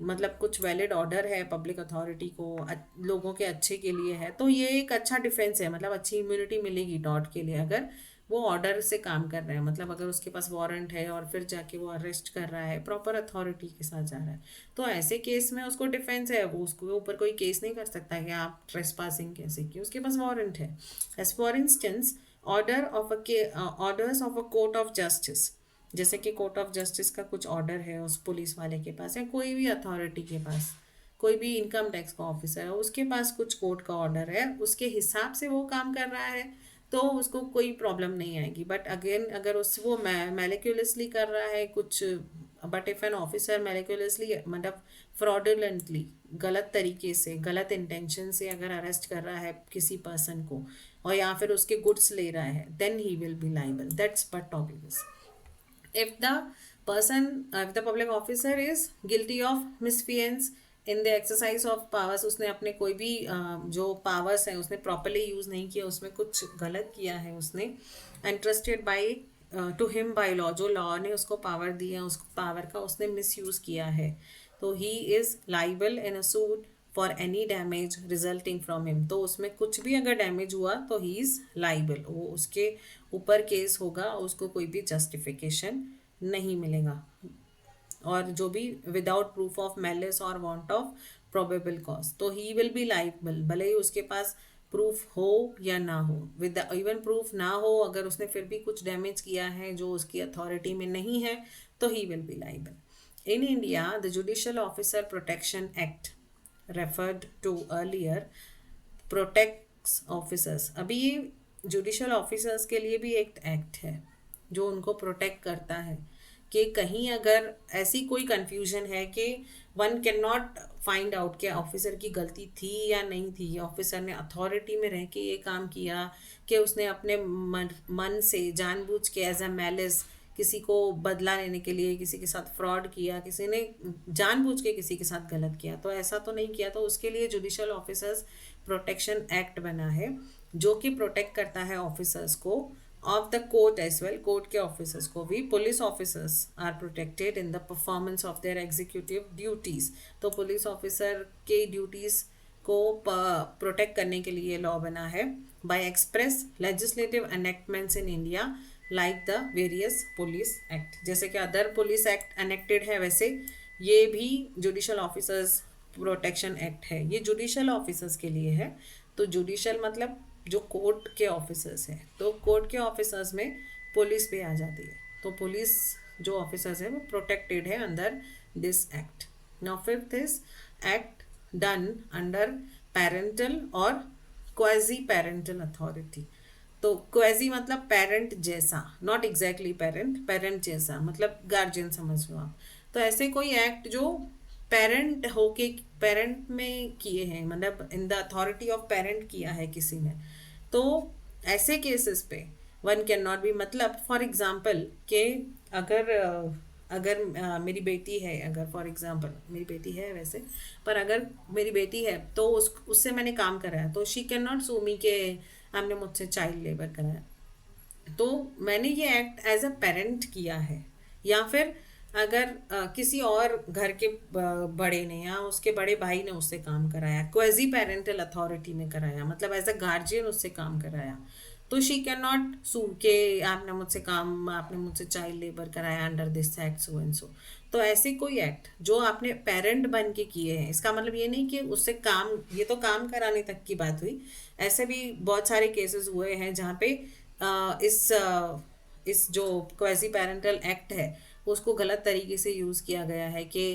मतलब कुछ वैलिड ऑर्डर है पब्लिक अथॉरिटी को लोगों के अच्छे के लिए है तो ये एक अच्छा डिफेंस है, मतलब अच्छी इम्यूनिटी मिलेगी डॉट के लिए अगर वो ऑर्डर से काम कर रहा है, मतलब अगर उसके पास वारंट है और फिर जाके वो अरेस्ट कर रहा है प्रॉपर अथॉरिटी के साथ जा रहा है तो ऐसे केस में उसको डिफेंस है, वो उसके ऊपर कोई केस नहीं कर सकता कि आप ट्रेस पासिंग कैसे की, उसके पास वारंट है। As for instance orders of a court of justice, जैसे कि कोर्ट ऑफ जस्टिस का कुछ ऑर्डर है उस पुलिस वाले के पास या कोई भी अथॉरिटी के पास, कोई भी इनकम टैक्स का ऑफिसर है उसके पास कुछ कोर्ट का ऑर्डर है उसके हिसाब से वो काम कर रहा है तो उसको कोई प्रॉब्लम नहीं आएगी। बट अगेन अगर उस वो मैलिक्यूलसली कर रहा है कुछ, बट इफ एन ऑफिसर मैलिक्यूलसली मतलब फ्रॉडुलेंटली गलत तरीके से गलत इंटेंशन से अगर अरेस्ट कर रहा है किसी पर्सन को और या फिर उसके गुड्स ले रहा है then he will be liable, that's but obvious. If the public officer is guilty of misfeasance in the exercise of powers, उसने अपने कोई भी जो पावर्स हैं उसने प्रॉपरली यूज़ नहीं किया, उसमें कुछ गलत किया है उसने, entrusted by to him by law, जो लॉ ने उसको पावर दी है उस पावर का उसने मिसयूज़ किया है तो he is liable in a suit for any damage resulting from him, तो उसमें कुछ भी अगर डैमेज हुआ तो ही इज़ लाइबल, वो उसके ऊपर केस होगा, उसको कोई भी जस्टिफिकेशन नहीं मिलेगा। और जो भी विदाउट प्रूफ ऑफ मैलिस और वांट ऑफ प्रोबेबल कॉज, तो ही विल बी लाइबल, भले ही उसके पास प्रूफ हो या ना हो, विद इवन प्रूफ ना हो अगर उसने फिर भी कुछ डैमेज किया है जो उसकी अथॉरिटी में नहीं है तो he will be liable. In India the judicial officer protection act referred to earlier protects officers, अभी ये जुडिशियल ऑफिसर्स के लिए भी एक एक्ट है जो उनको प्रोटेक्ट करता है कि कहीं अगर ऐसी कोई कंफ्यूजन है कि one can not find out कि ऑफिसर की गलती थी या नहीं थी, ऑफिसर ने अथॉरिटी में रह के ये काम किया कि उसने अपने मन से जानबूझ के एज अ मैलिस किसी को बदला लेने के लिए किसी के साथ फ्रॉड किया, किसी ने जानबूझ के किसी के साथ गलत किया, तो ऐसा तो नहीं किया, तो उसके लिए जुडिशियल ऑफिसर्स प्रोटेक्शन एक्ट बना है जो कि प्रोटेक्ट करता है ऑफिसर्स को of the court as well, court के ऑफिसर्स को भी। Police officers are protected in the performance of their executive duties, तो पुलिस ऑफिसर के ड्यूटीज़ को प्रोटेक्ट करने के लिए लॉ बना है by express legislative enactments in India like the various police act, जैसे कि अदर पुलिस एक्ट एनेक्टेड है वैसे ये भी जुडिशियल ऑफिसर्स प्रोटेक्शन एक्ट है, ये जुडिशियल ऑफिसर्स के लिए है। तो जुडिशियल मतलब जो कोर्ट के ऑफिसर्स हैं, तो कोर्ट के ऑफिसर्स में पुलिस भी आ जाती है, तो पुलिस जो ऑफिसर्स हैं वो प्रोटेक्टेड है under this act. Now fifth is act done under parental और क्वाजी पेरेंटल अथॉरिटी, तो क्वाजी मतलब पेरेंट जैसा, नॉट एग्जैक्टली पेरेंट, पेरेंट जैसा मतलब गार्जियन समझ लो आप, तो ऐसे कोई एक्ट जो पेरेंट होके पेरेंट में किए हैं, मतलब in the authority of parent किया है किसी ने, तो ऐसे केसेस पे वन कैन नॉट बी, मतलब फॉर एग्जांपल कि अगर मेरी बेटी है, अगर फॉर एग्जांपल मेरी बेटी है वैसे, पर अगर मेरी बेटी है तो उससे मैंने काम कराया तो शी कैन नॉट सू मी के आपने मुझसे चाइल्ड लेबर कराया, तो मैंने ये एक्ट एज अ पेरेंट किया है। या फिर अगर किसी और घर के बड़े ने या उसके बड़े भाई ने उससे काम कराया, क्वेजी पेरेंटल अथॉरिटी में कराया, मतलब एज अ गार्जियन उससे काम कराया, तो शी कैन नॉट सू के आपने मुझसे चाइल्ड लेबर कराया under this act so and so. तो ऐसे कोई एक्ट जो आपने पेरेंट बन के किए हैं, इसका मतलब ये नहीं कि उससे काम, ये तो काम कराने तक की बात हुई। ऐसे भी बहुत सारे केसेस हुए हैं जहाँ पे इस जो क्वेजी पेरेंटल एक्ट है उसको गलत तरीके से यूज़ किया गया है कि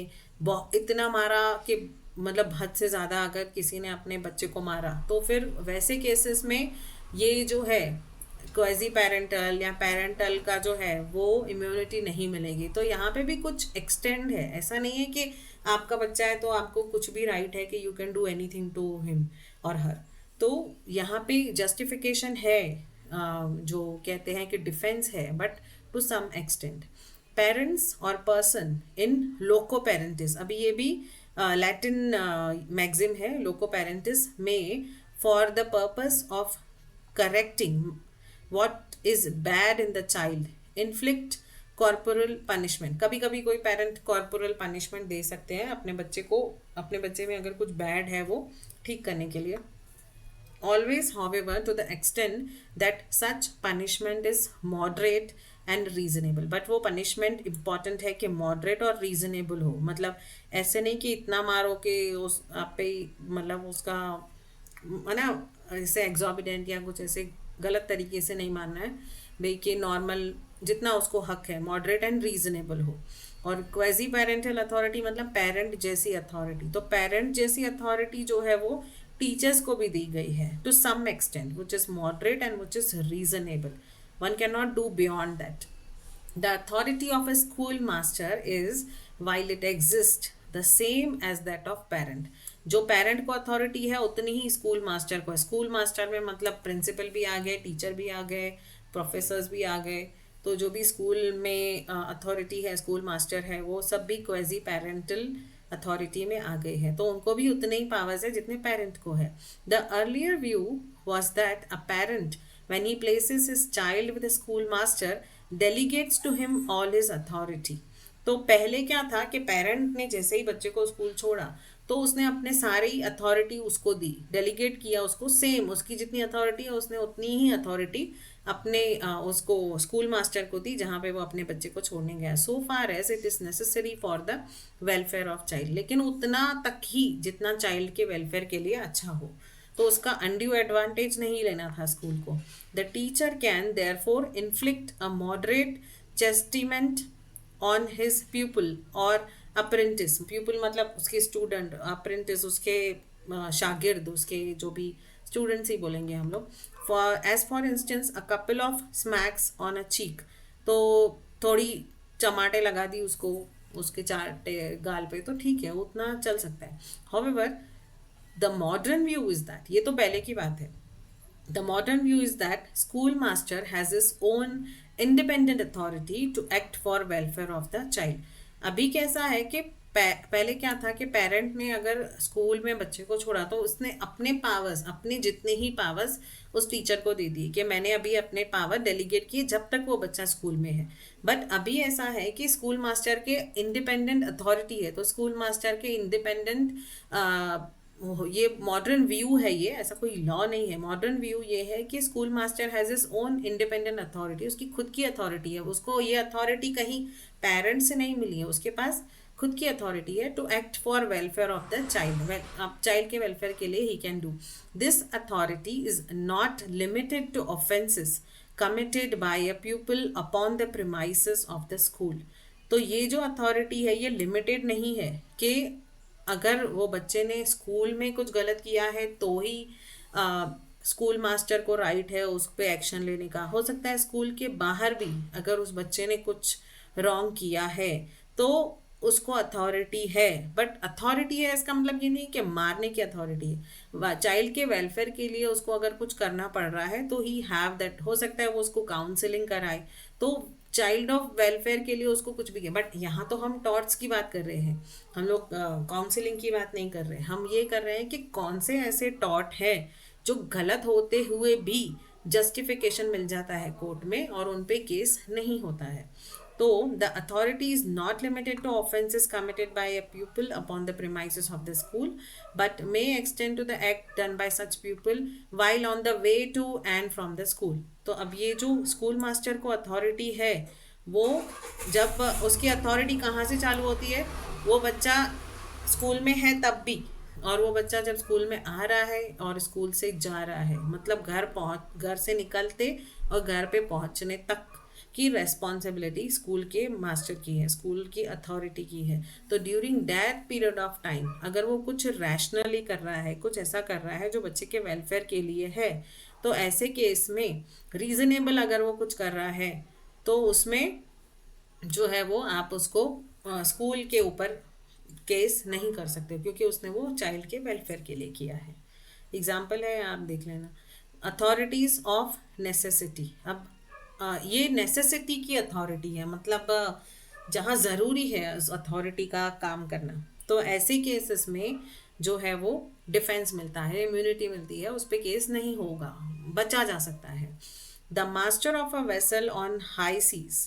इतना मारा कि मतलब हद से ज़्यादा अगर किसी ने अपने बच्चे को मारा, तो फिर वैसे केसेस में ये जो है क्वेजी पेरेंटल या पेरेंटल का जो है वो इम्यूनिटी नहीं मिलेगी। तो यहाँ पे भी कुछ एक्सटेंड है, ऐसा नहीं है कि आपका बच्चा है तो आपको कुछ भी राइट है कि you can do anything to him और हर। तो यहाँ पे जस्टिफिकेशन है, जो कहते हैं कि डिफेंस है, but to some extent. Parents और पर्सन इन लोको पेरेंटिस, अभी ये भी लैटिन मैक्सिम है, लोको पेरेंटिस में for the purpose of correcting what is bad in the child inflict corporal punishment। कभी कभी कोई पेरेंट कॉर्पोरल पनिशमेंट दे सकते हैं अपने बच्चे को, अपने बच्चे में अगर कुछ बैड है वो ठीक करने के लिए। Always, however, to the extent that such punishment is moderate and reasonable। But वो पनिशमेंट इम्पॉर्टेंट है कि मॉडरेट और रीजनेबल हो। मतलब ऐसे नहीं कि इतना मारो कि उस आप पे मतलब उसका है ना, ऐसे एग्जॉर्बिडेंट या कुछ ऐसे गलत तरीके से नहीं मानना है भाई, कि नॉर्मल जितना उसको हक है, मॉडरेट एंड रीजनेबल हो। और क्वेजी पेरेंटल अथॉरिटी मतलब पेरेंट जैसी अथॉरिटी। तो पेरेंट जैसी अथॉरिटी जो है वो टीचर्स को भी दी गई है to some extent which is moderate and which is reasonable. One can not do beyond that. The authority of a schoolmaster is, while it exists, the same as that of parent। जो parent को authority है उतनी ही school master को है। School master में मतलब principal भी आ गए, टीचर भी आ गए, प्रोफेसर्स भी आ गए। तो जो भी स्कूल में अथॉरिटी है, स्कूल मास्टर है, वो सब भी क्वेजी पेरेंटल अथॉरिटी में आ गए हैं। तो उनको भी उतने ही पावर्स है जितने पेरेंट को है। The earlier view was that a parent when he places his child with a schoolmaster delegates to him all his authority। तो पहले क्या था कि पेरेंट ने जैसे ही बच्चे को स्कूल छोड़ा तो उसने अपने सारी अथॉरिटी उसको दी, डेलीगेट किया उसको। सेम उसकी जितनी अथॉरिटी है उसने उतनी ही अथॉरिटी अपने उसको स्कूल मास्टर को दी जहाँ पे वो अपने बच्चे को छोड़ने गया। So far as it is necessary for the welfare of child, लेकिन उतना तक ही जितना चाइल्ड के वेलफेयर के लिए अच्छा हो। तो उसका अनड्यू एडवांटेज नहीं लेना था स्कूल को। The teacher can therefore inflict a moderate chastisement on his pupil और अप्रेंटिस। प्यूपल मतलब उसके स्टूडेंट, अप्रेंटिस उसके शागिर्द, उसके जो भी स्टूडेंट्स ही बोलेंगे हम लोग। For instance a couple of smacks on a cheek. तो थोड़ी चमाटे लगा दी उसको उसके चाटे गाल पे तो ठीक है, उतना चल सकता है। However the modern view is that, ये तो पहले की बात है। The modern view is that schoolmaster has his own independent authority to act for welfare of the child। अभी कैसा है कि पहले क्या था कि पेरेंट ने अगर स्कूल में बच्चे को छोड़ा तो उसने अपने पावर्स, अपने जितने ही पावर्स उस टीचर को दे दिए कि मैंने अभी अपने पावर डेलीगेट किए जब तक वो बच्चा स्कूल में है। बट अभी ऐसा है कि स्कूल मास्टर के इंडिपेंडेंट अथॉरिटी है, तो स्कूल मास्टर के इंडिपेंडेंट ये मॉडर्न व्यू है, ये ऐसा कोई लॉ नहीं है। मॉडर्न व्यू ये है कि school master has his own independent authority, उसकी खुद की अथॉरिटी है। उसको ये अथॉरिटी कहीं पेरेंट्स से नहीं मिली है, उसके पास खुद की अथॉरिटी है to act for welfare of the child. Child के वेलफेयर के लिए he can do this. Authority is not limited to offences committed by a pupil upon the premises of the school. तो ये जो अथॉरिटी है ये limited नहीं है कि अगर वो बच्चे ने स्कूल में कुछ गलत किया है तो ही स्कूल मास्टर को राइट है उस पर एक्शन लेने का। हो सकता है स्कूल के बाहर भी अगर उस बच्चे ने कुछ रॉन्ग किया है तो उसको अथॉरिटी है। बट अथॉरिटी है इसका मतलब ये नहीं कि मारने की अथॉरिटी है। चाइल्ड के वेलफेयर के लिए उसको अगर कुछ करना पड़ रहा है तो ही हैव दैट। हो सकता है वो उसको काउंसलिंग कराए, तो चाइल्ड ऑफ वेलफेयर के लिए उसको कुछ भी है। बट यहाँ तो हम टॉर्ट्स की बात कर रहे हैं, हम लोग काउंसलिंग की बात नहीं कर रहे। हम ये कर रहे हैं कि कौन से ऐसे टॉर्ट है जो गलत होते हुए भी जस्टिफिकेशन मिल जाता है कोर्ट में और उन पे केस नहीं होता है। तो the authority is not limited to offences committed by a pupil upon the premises of the school but may extend to the act done by such pupil while on the way to and from the school. तो अब ये जो school master को authority है, वो जब उसकी authority कहाँ से चालू होती है, वो बच्चा स्कूल में है तब भी, और वो बच्चा जब स्कूल में आ रहा है और स्कूल से जा रहा है, मतलब घर से निकलते और घर पे पहुंचने तक की रेस्पॉन्सिबिलिटी स्कूल के मास्टर की है, स्कूल की अथॉरिटी की है. तो during that period of time अगर वो कुछ रैशनली कर रहा है, कुछ ऐसा कर रहा है जो बच्चे के वेलफेयर के लिए है, तो ऐसे केस में रीजनेबल अगर वो कुछ कर रहा है, तो उसमें जो है वो आप उसको स्कूल के ऊपर केस नहीं कर सकते, क्योंकि उसने वो चाइल्ड के वेलफेयर के लिए किया है. एग्जाम्पल है, आप देख लेना. Authorities of necessity. अब ये नेसेसिटी की अथॉरिटी है, मतलब जहाँ ज़रूरी है उस अथॉरिटी का काम करना, तो ऐसे केसेस में जो है वो डिफेंस मिलता है, इम्यूनिटी मिलती है, उस पर केस नहीं होगा, बचा जा सकता है. The master of a vessel on high seas.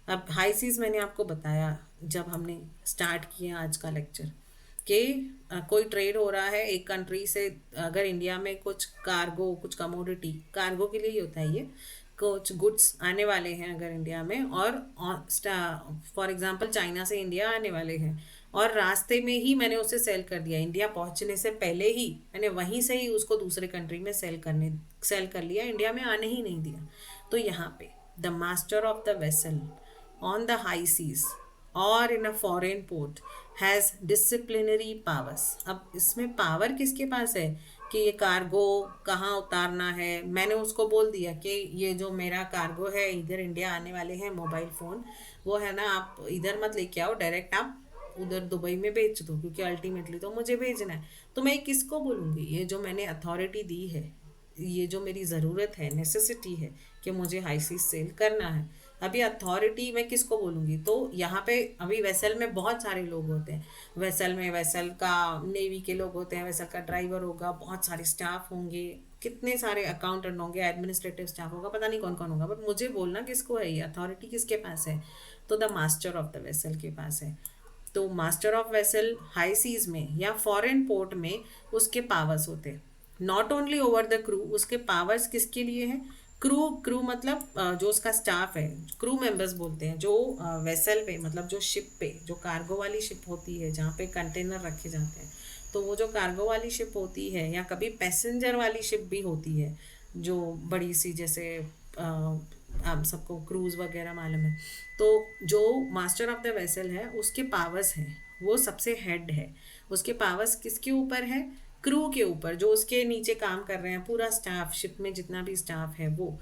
अब हाई सीज मैंने आपको बताया जब हमने स्टार्ट किया आज का लेक्चर, कि कोई ट्रेड हो रहा है एक कंट्री से, अगर इंडिया में कुछ कार्गो, कुछ कमोडिटी, कार्गो के लिए ही होता है ये, कुछ गुड्स आने वाले हैं अगर इंडिया में, और फॉर एग्जांपल चाइना से इंडिया आने वाले हैं, और रास्ते में ही मैंने उसे सेल कर दिया, इंडिया पहुंचने से पहले ही मैंने वहीं से ही उसको दूसरे कंट्री में सेल कर लिया, इंडिया में आने ही नहीं दिया. तो यहाँ पे the master of the vessel on the high seas और in a foreign port has disciplinary powers. अब इसमें पावर किसके पास है कि ये कार्गो कहाँ उतारना है. मैंने उसको बोल दिया कि ये जो मेरा कार्गो है, इधर इंडिया आने वाले हैं मोबाइल फ़ोन, वो है ना, आप इधर मत लेके आओ, डायरेक्ट आप उधर दुबई में बेच दो, क्योंकि अल्टीमेटली तो मुझे भेजना है. तो मैं किसको बोलूँगी, ये जो मैंने अथॉरिटी दी है, ये जो मेरी ज़रूरत है, नेसेसिटी है कि मुझे हाई सीज सेल करना है, अभी अथॉरिटी मैं किसको बोलूँगी. तो यहाँ पे अभी वेसल में बहुत सारे लोग होते हैं, वेसल का नेवी के लोग होते हैं, वेसल का ड्राइवर होगा, बहुत सारे स्टाफ होंगे, कितने सारे अकाउंटेंट होंगे, एडमिनिस्ट्रेटिव स्टाफ होगा, पता नहीं कौन कौन होगा, बट मुझे बोलना किसको है, ये अथॉरिटी किसके पास है, तो the master of the vessel के पास है. तो master of vessel high seas में या फॉरेन पोर्ट में उसके पावर्स होते हैं. Not only over the crew, उसके पावर्स किसके लिए हैं, क्रू मतलब जो उसका स्टाफ है, क्रू मेंबर्स बोलते हैं, जो वेसल पे, मतलब जो शिप पे, जो कार्गो वाली शिप होती है जहाँ पे कंटेनर रखे जाते हैं, तो वो जो कार्गो वाली शिप होती है, या कभी पैसेंजर वाली शिप भी होती है जो बड़ी सी, जैसे आप सबको क्रूज़ वगैरह मालूम है, तो जो मास्टर ऑफ द वेसल है उसके पावर्स हैं, वो सबसे हेड है, उसके पावर्स किसके ऊपर है, क्रू के ऊपर, जो उसके नीचे काम कर रहे हैं, पूरा स्टाफ, शिप में जितना भी स्टाफ है वो,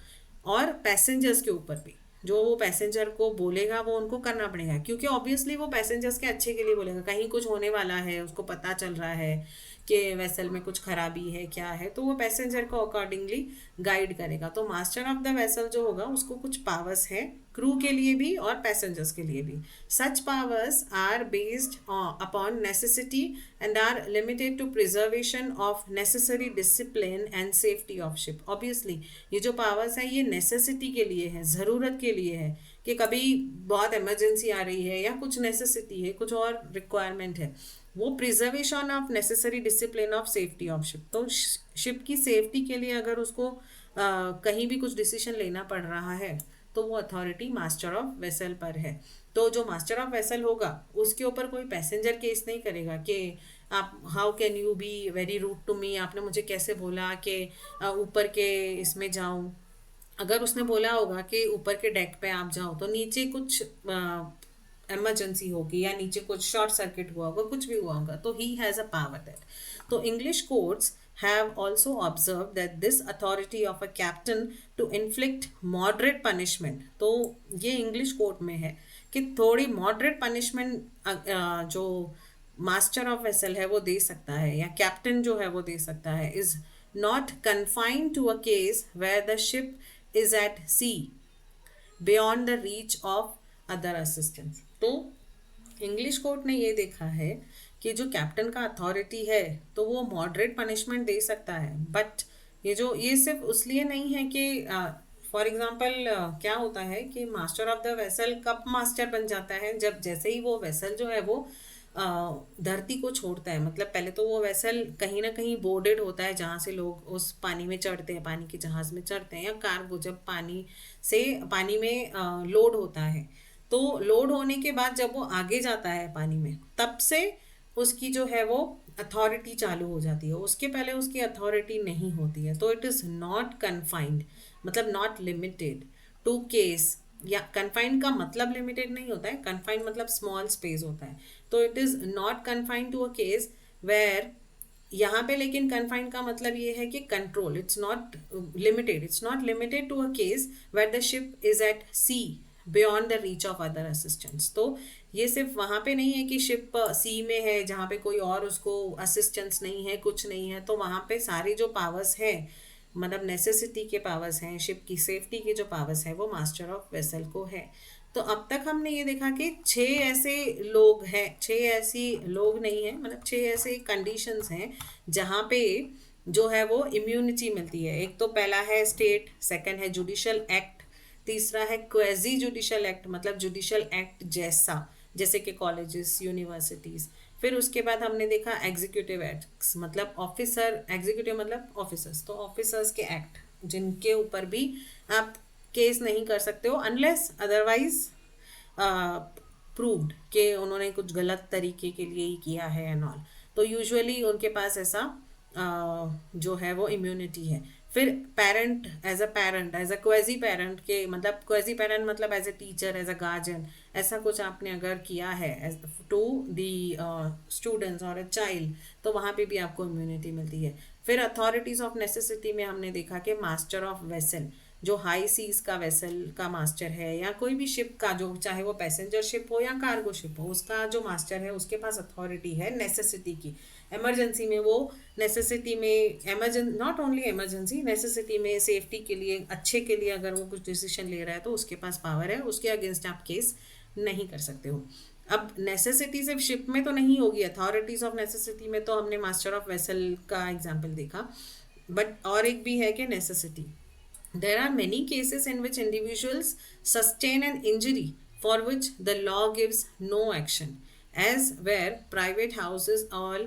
और पैसेंजर्स के ऊपर भी, जो वो पैसेंजर को बोलेगा वो उनको करना पड़ेगा, क्योंकि ऑब्वियसली वो पैसेंजर्स के अच्छे के लिए बोलेगा, कहीं कुछ होने वाला है, उसको पता चल रहा है कि वेसल में कुछ खराबी है, क्या है, तो वो पैसेंजर को अकॉर्डिंगली गाइड करेगा. तो मास्टर ऑफ द वेसल जो होगा उसको कुछ पावर्स है, क्रू के लिए भी और पैसेंजर्स के लिए भी. Such powers are based upon necessity and are limited to preservation of necessary discipline and safety of ship. Obviously ये जो पावर्स है ये नेसेसिटी के लिए है, ज़रूरत के लिए है, कि कभी बहुत इमरजेंसी आ रही है या कुछ नेसेसिटी है, कुछ और रिक्वायरमेंट है, वो preservation of necessary discipline of safety of ship. तो शिप की सेफ्टी के लिए अगर उसको कहीं भी कुछ डिसीजन लेना पड़ रहा है, तो वो अथॉरिटी मास्टर ऑफ वेसल पर है. तो जो मास्टर ऑफ वेसल होगा उसके ऊपर कोई पैसेंजर केस नहीं करेगा कि आप, how can you be very rude to me, आपने मुझे कैसे बोला कि ऊपर के इसमें जाऊं. अगर उसने बोला होगा कि ऊपर के डेक पे आप जाओ, तो नीचे कुछ इमरजेंसी होगी या नीचे कुछ शॉर्ट सर्किट हुआ होगा, कुछ भी हुआ होगा, तो he has a power that. तो English courts have also observed that this authority of a captain to inflict moderate punishment. तो ये इंग्लिश कोर्ट में है कि थोड़ी मॉडरेट पनिशमेंट जो मास्टर ऑफ वेसल है वो दे सकता है, या कैप्टन जो है वो दे सकता है, is not confined to a case where the ship is at sea beyond the reach of other assistance. तो इंग्लिश कोर्ट ने ये देखा है कि जो कैप्टन का अथॉरिटी है तो वो मॉडरेट पनिशमेंट दे सकता है, बट ये सिर्फ उसलिए नहीं है कि फॉर एग्जाम्पल क्या होता है कि मास्टर ऑफ द वेसल कब मास्टर बन जाता है, जब जैसे ही वो वेसल जो है वो अ, धरती को छोड़ता है। मतलब पहले तो वो वेसल कहीं ना कहीं बोर्डेड होता है, जहाँ से लोग उस पानी में चढ़ते हैं, पानी के जहाज में चढ़ते हैं, या कार्गो जब पानी में लोड होता है। तो लोड होने के बाद जब वो आगे जाता है पानी में, तब से उसकी जो है वो अथॉरिटी चालू हो जाती है। उसके पहले उसकी अथॉरिटी नहीं होती है। तो इट इज़ नॉट कन्फाइंड, मतलब नॉट लिमिटेड टू केस। या कन्फाइंड का मतलब लिमिटेड नहीं होता है, कन्फाइंड मतलब स्मॉल स्पेस होता है। तो it is not confined to a case where, यहाँ पे लेकिन कन्फाइंड का मतलब ये है कि control, it's not limited, it's not limited to a case where the ship is at sea beyond the reach of other assistants. तो ये सिर्फ वहाँ पे नहीं है कि शिप सी में है जहाँ पे कोई और उसको असिस्टेंस नहीं है, कुछ नहीं है, तो वहाँ पे सारी जो पावर्स है, मतलब नेसेसिटी के पावर्स हैं, शिप की सेफ्टी के जो पावर्स हैं, वो मास्टर ऑफ वेसल को है। तो अब तक हमने ये देखा कि 6 ऐसे लोग नहीं हैं, मतलब 6 ऐसे कंडीशंस हैं जहाँ पे जो है वो इम्यूनिटी मिलती है। एक तो पहला है स्टेट, सेकंड है जुडिशल एक्ट, तीसरा है क्वेजी जुडिशल एक्ट, मतलब जुडिशल एक्ट जैसा, जैसे कि कॉलेजेस, यूनिवर्सिटीज। फिर उसके बाद हमने देखा एग्जीक्यूटिव एक्ट्स, मतलब ऑफिसर, एग्जीक्यूटिव मतलब ऑफिसर्स, तो ऑफिसर्स के एक्ट जिनके ऊपर भी आप केस नहीं कर सकते हो अनलेस अदरवाइज प्रूव्ड कि उन्होंने कुछ गलत तरीके के लिए ही किया है एंड ऑल। तो यूजुअली उनके पास ऐसा जो है वो इम्यूनिटी है। फिर parent, as a quasi parent के, मतलब क्वेजी पेरेंट मतलब as a teacher, as a guardian, ऐसा कुछ आपने अगर किया है टू दी स्टूडेंट्स और अ चाइल्ड, तो वहाँ पे भी आपको इम्यूनिटी मिलती है। फिर अथॉरिटीज ऑफ नेसेसिटी में हमने देखा कि मास्टर ऑफ वेसल, जो हाई सीज का वेसल का मास्टर है, या कोई भी शिप का, जो चाहे वो पैसेंजर शिप हो या कार्गो शिप हो, उसका जो मास्टर है उसके पास अथॉरिटी है नेसेसिटी की। इमरजेंसी में वो नेसेसिटी में, नॉट ओनली इमरजेंसी, नेसेसिटी में सेफ्टी के लिए, अच्छे के लिए अगर वो कुछ डिसीजन ले रहा है तो उसके पास पावर है, उसके अगेंस्ट आप केस नहीं कर सकते हो। अब नेसेसिटी सिर्फ शिप में तो नहीं होगी, अथॉरिटीज ऑफ नेसेसिटी में तो हमने मास्टर ऑफ वेसल का एग्जाम्पल देखा, बट और एक भी है कि necessity. There are many cases in which individuals sustain an injury for which the law gives no action, as where private houses all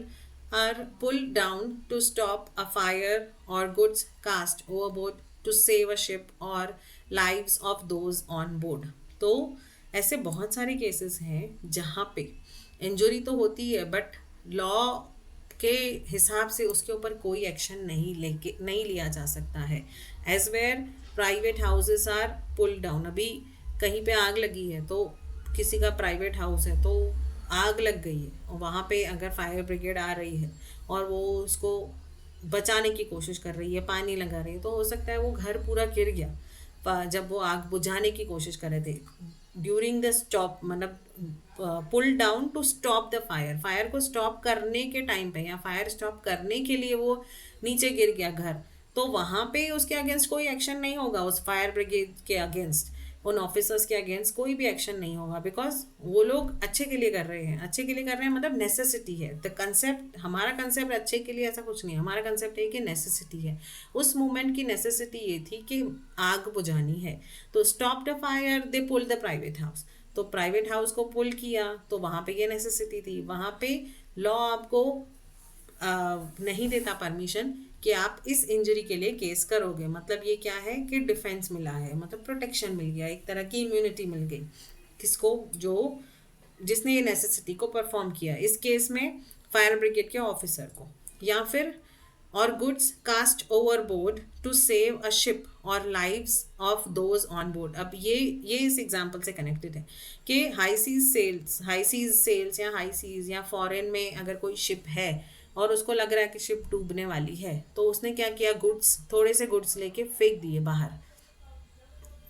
are pulled down to stop a fire or goods cast overboard to save a ship or lives of those on board. तो ऐसे बहुत सारे cases हैं जहाँ पे injury तो होती है, बट लॉ के हिसाब से उसके ऊपर कोई एक्शन नहीं लिया जा सकता है। As where private houses are pull down, अभी कहीं पे आग लगी है, तो किसी का प्राइवेट हाउस है, तो आग लग गई है, और वहाँ पे अगर फायर ब्रिगेड आ रही है और वो उसको बचाने की कोशिश कर रही है, पानी लगा रही है, तो हो सकता है वो घर पूरा गिर गया जब वो आग बुझाने की कोशिश कर रहे थे। ड्यूरिंग द स्टॉप, मतलब pull down to stop the fire, fire को स्टॉप करने के टाइम पे, या फायर स्टॉप करने के लिए वो नीचे गिर गया घर, तो वहाँ पे उसके अगेंस्ट कोई एक्शन नहीं होगा, उस फायर ब्रिगेड के अगेंस्ट, उन ऑफिसर्स के अगेंस्ट कोई भी एक्शन नहीं होगा, बिकॉज वो लोग अच्छे के लिए कर रहे हैं। अच्छे के लिए कर रहे हैं मतलब नेसेसिटी है द कंसेप्ट। हमारा कंसेप्ट अच्छे के लिए ऐसा कुछ नहीं है, हमारा कंसेप्ट है कि नेसेसिटी है। उस मूवमेंट की नेसेसिटी ये थी कि आग बुझानी है, तो stop the fire, they pull the private house, तो प्राइवेट हाउस को पुल किया, तो वहाँ पे ये नेसेसिटी थी। वहाँ पे लॉ आपको नहीं देता परमिशन कि आप इस इंजरी के लिए केस करोगे। मतलब ये क्या है कि डिफेंस मिला है, मतलब प्रोटेक्शन मिल गया, एक तरह की इम्यूनिटी मिल गई किसको, जो जिसने ये नेसेसिटी को परफॉर्म किया, इस केस में फायर ब्रिगेड के ऑफिसर को, या फिर और goods cast overboard to save a ship और lives of those on board. अब ये इस एग्जांपल से कनेक्टेड है कि हाई सीज सेल्स या हाई सीज या फॉरेन में अगर कोई शिप है और उसको लग रहा है कि शिप डूबने वाली है, तो उसने क्या किया, थोड़े से गुड्स लेके फेंक दिए बाहर,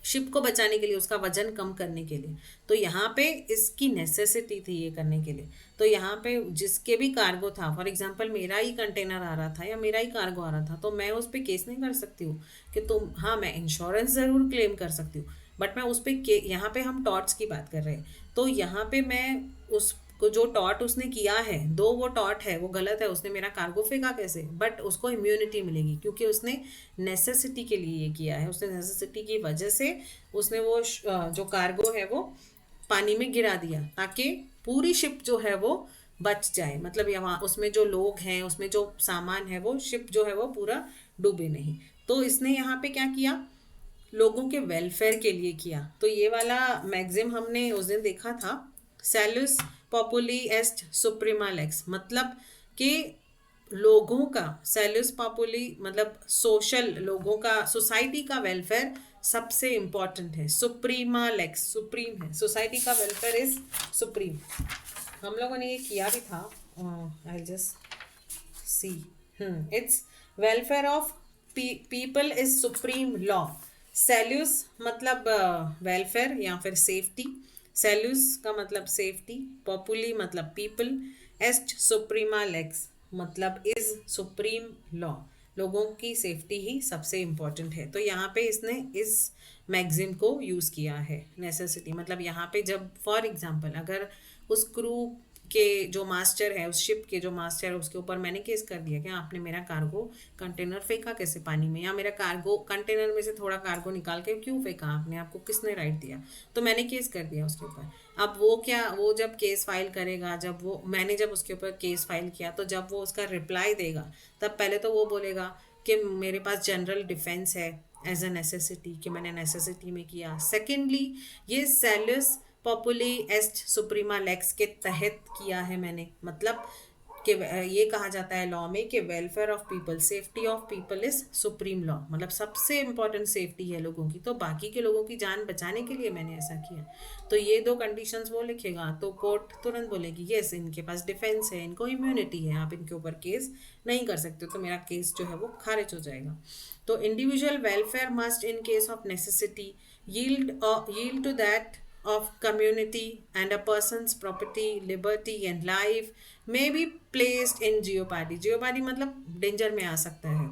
शिप को बचाने के लिए, उसका वजन कम करने के लिए। तो यहाँ पे इसकी नेसेसिटी थी ये करने के लिए। तो यहाँ पे जिसके भी कार्गो था, फॉर एग्जांपल मेरा ही कंटेनर आ रहा था या मेरा ही कार्गो आ रहा था, तो मैं उस पर केस नहीं कर सकती हूँ कि तुम, हाँ मैं इंश्योरेंस ज़रूर क्लेम कर सकती हूँ, बट मैं उस पर, यहाँ पे हम टॉर्ट्स की बात कर रहे हैं, तो यहाँ पे मैं उस को जो टॉट उसने किया है, दो वो टॉट है वो गलत है, उसने मेरा कार्गो फेंका कैसे, बट उसको इम्यूनिटी मिलेगी क्योंकि उसने नेसेसिटी के लिए ये किया है, उसने नेसेसिटी की वजह से उसने वो जो कार्गो है वो पानी में गिरा दिया ताकि पूरी शिप जो है वो बच जाए, मतलब यहाँ उसमें जो लोग हैं उसमें जो सामान है वो शिप जो है वो पूरा डूबे नहीं। तो इसने यहाँ पे क्या किया, लोगों के वेलफेयर के लिए किया। तो ये वाला मैगजिम हमने उस दिन देखा था, सैलुस पॉपुली एस्ट सुप्रीमा लेक्स, मतलब कि लोगों का, सैलुस पॉपुली मतलब सोशल, लोगों का, सोसाइटी का वेलफेयर सबसे इम्पोर्टेंट है, सुप्रीमा लेक्स सुप्रीम है, सोसाइटी का वेलफेयर इज सुप्रीम। हम लोगों ने ये किया भी था, I just see, it's welfare of people is supreme law. सेल्यूस मतलब वेलफेयर या फिर सेफ्टी, सेल्यूस का मतलब सेफ्टी, पॉपुली मतलब पीपल, एस्ट सुप्रीमा लेक्स मतलब इज सुप्रीम लॉ, लोगों की सेफ्टी ही सबसे इम्पोर्टेंट है। तो यहाँ पे इसने इस मैगजिम को यूज़ किया है, नेसेसिटी मतलब यहाँ पे जब फॉर एग्जांपल अगर उस क्रू के जो मास्टर है, उस शिप के जो मास्टर है उसके ऊपर मैंने केस कर दिया कि आपने मेरा कार्गो कंटेनर फेंका कैसे पानी में, या मेरा कार्गो कंटेनर में से थोड़ा कार्गो निकाल के क्यों फेंका आपने, आपको किसने राइट दिया, तो मैंने केस कर दिया उसके ऊपर। अब वो क्या, वो जब केस फाइल करेगा, जब वो मैंने जब उसके ऊपर केस फाइल किया तो जब वो उसका रिप्लाई देगा तब पहले तो वो बोलेगा कि मेरे पास जनरल डिफेंस है एज अ नेसेसिटी, कि मैंने नेसेसिटी में किया। सेकेंडली ये सेल्यूस पॉपुली एस्ट सुप्रीमा लेक्स के तहत किया है मैंने, मतलब कि ये कहा जाता है लॉ में कि welfare of people, safety of people is supreme law, मतलब सबसे इम्पोर्टेंट सेफ्टी है लोगों की, तो बाकी के लोगों की जान बचाने के लिए मैंने ऐसा किया। तो ये दो कंडीशंस वो लिखेगा तो कोर्ट तुरंत बोलेगी यस इनके पास डिफेंस है, इनको इम्यूनिटी है, आप इनके ऊपर केस नहीं कर सकते, तो मेरा केस जो है वो खारिज हो जाएगा। तो individual welfare must in case of necessity yield to that of community, and a person's property, liberty and life may be placed in jeopardy। jeopardy मतलब डेंजर में आ सकता है।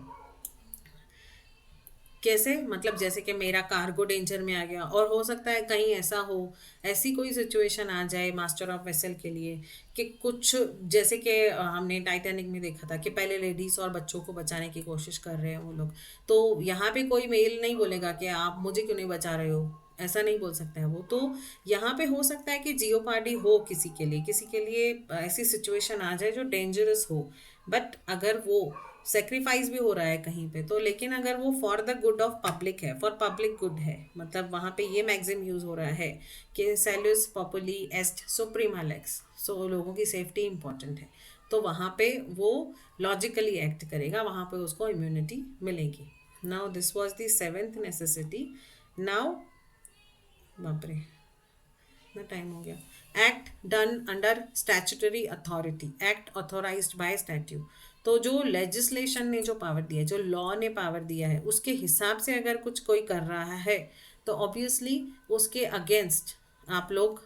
कैसे, मतलब जैसे कि मेरा कार्गो डेंजर में आ गया, और हो सकता है कहीं ऐसा हो, ऐसी कोई सिचुएशन आ जाए मास्टर ऑफ वेसल के लिए कि कुछ, जैसे कि हमने टाइटैनिक में देखा था कि पहले लेडीज़ और बच्चों को बचाने की कोशिश कर रहे हैं वो लोग, तो यहाँ पे कोई मेल नहीं बोलेगा कि आप मुझे क्यों नहीं बचा रहे हो, ऐसा नहीं बोल सकता है वो। तो यहाँ पे हो सकता है कि जियो पार्टी हो किसी के लिए, किसी के लिए ऐसी सिचुएशन आ जाए जो डेंजरस हो, बट अगर वो सेक्रीफाइस भी हो रहा है कहीं पे तो, लेकिन अगर वो for the good of public है, फॉर पब्लिक गुड है, मतलब वहाँ पे ये मैगजिम यूज़ हो रहा है कि सेल्यूस पॉपुली एस्ट सुप्रीमा लेक्स, सो लोगों की सेफ्टी इंपॉर्टेंट है, तो वहाँ पे वो लॉजिकली एक्ट करेगा, वहाँ पे उसको इम्यूनिटी मिलेगी। Now this was the seventh necessity. Now बाप रे ना टाइम हो गया। Act done under statutory authority, act authorised by statute, तो जो लेजिस्लेशन ने जो पावर दिया है, जो लॉ ने पावर दिया है उसके हिसाब से अगर कुछ कोई कर रहा है तो ऑब्वियसली उसके अगेंस्ट आप लोग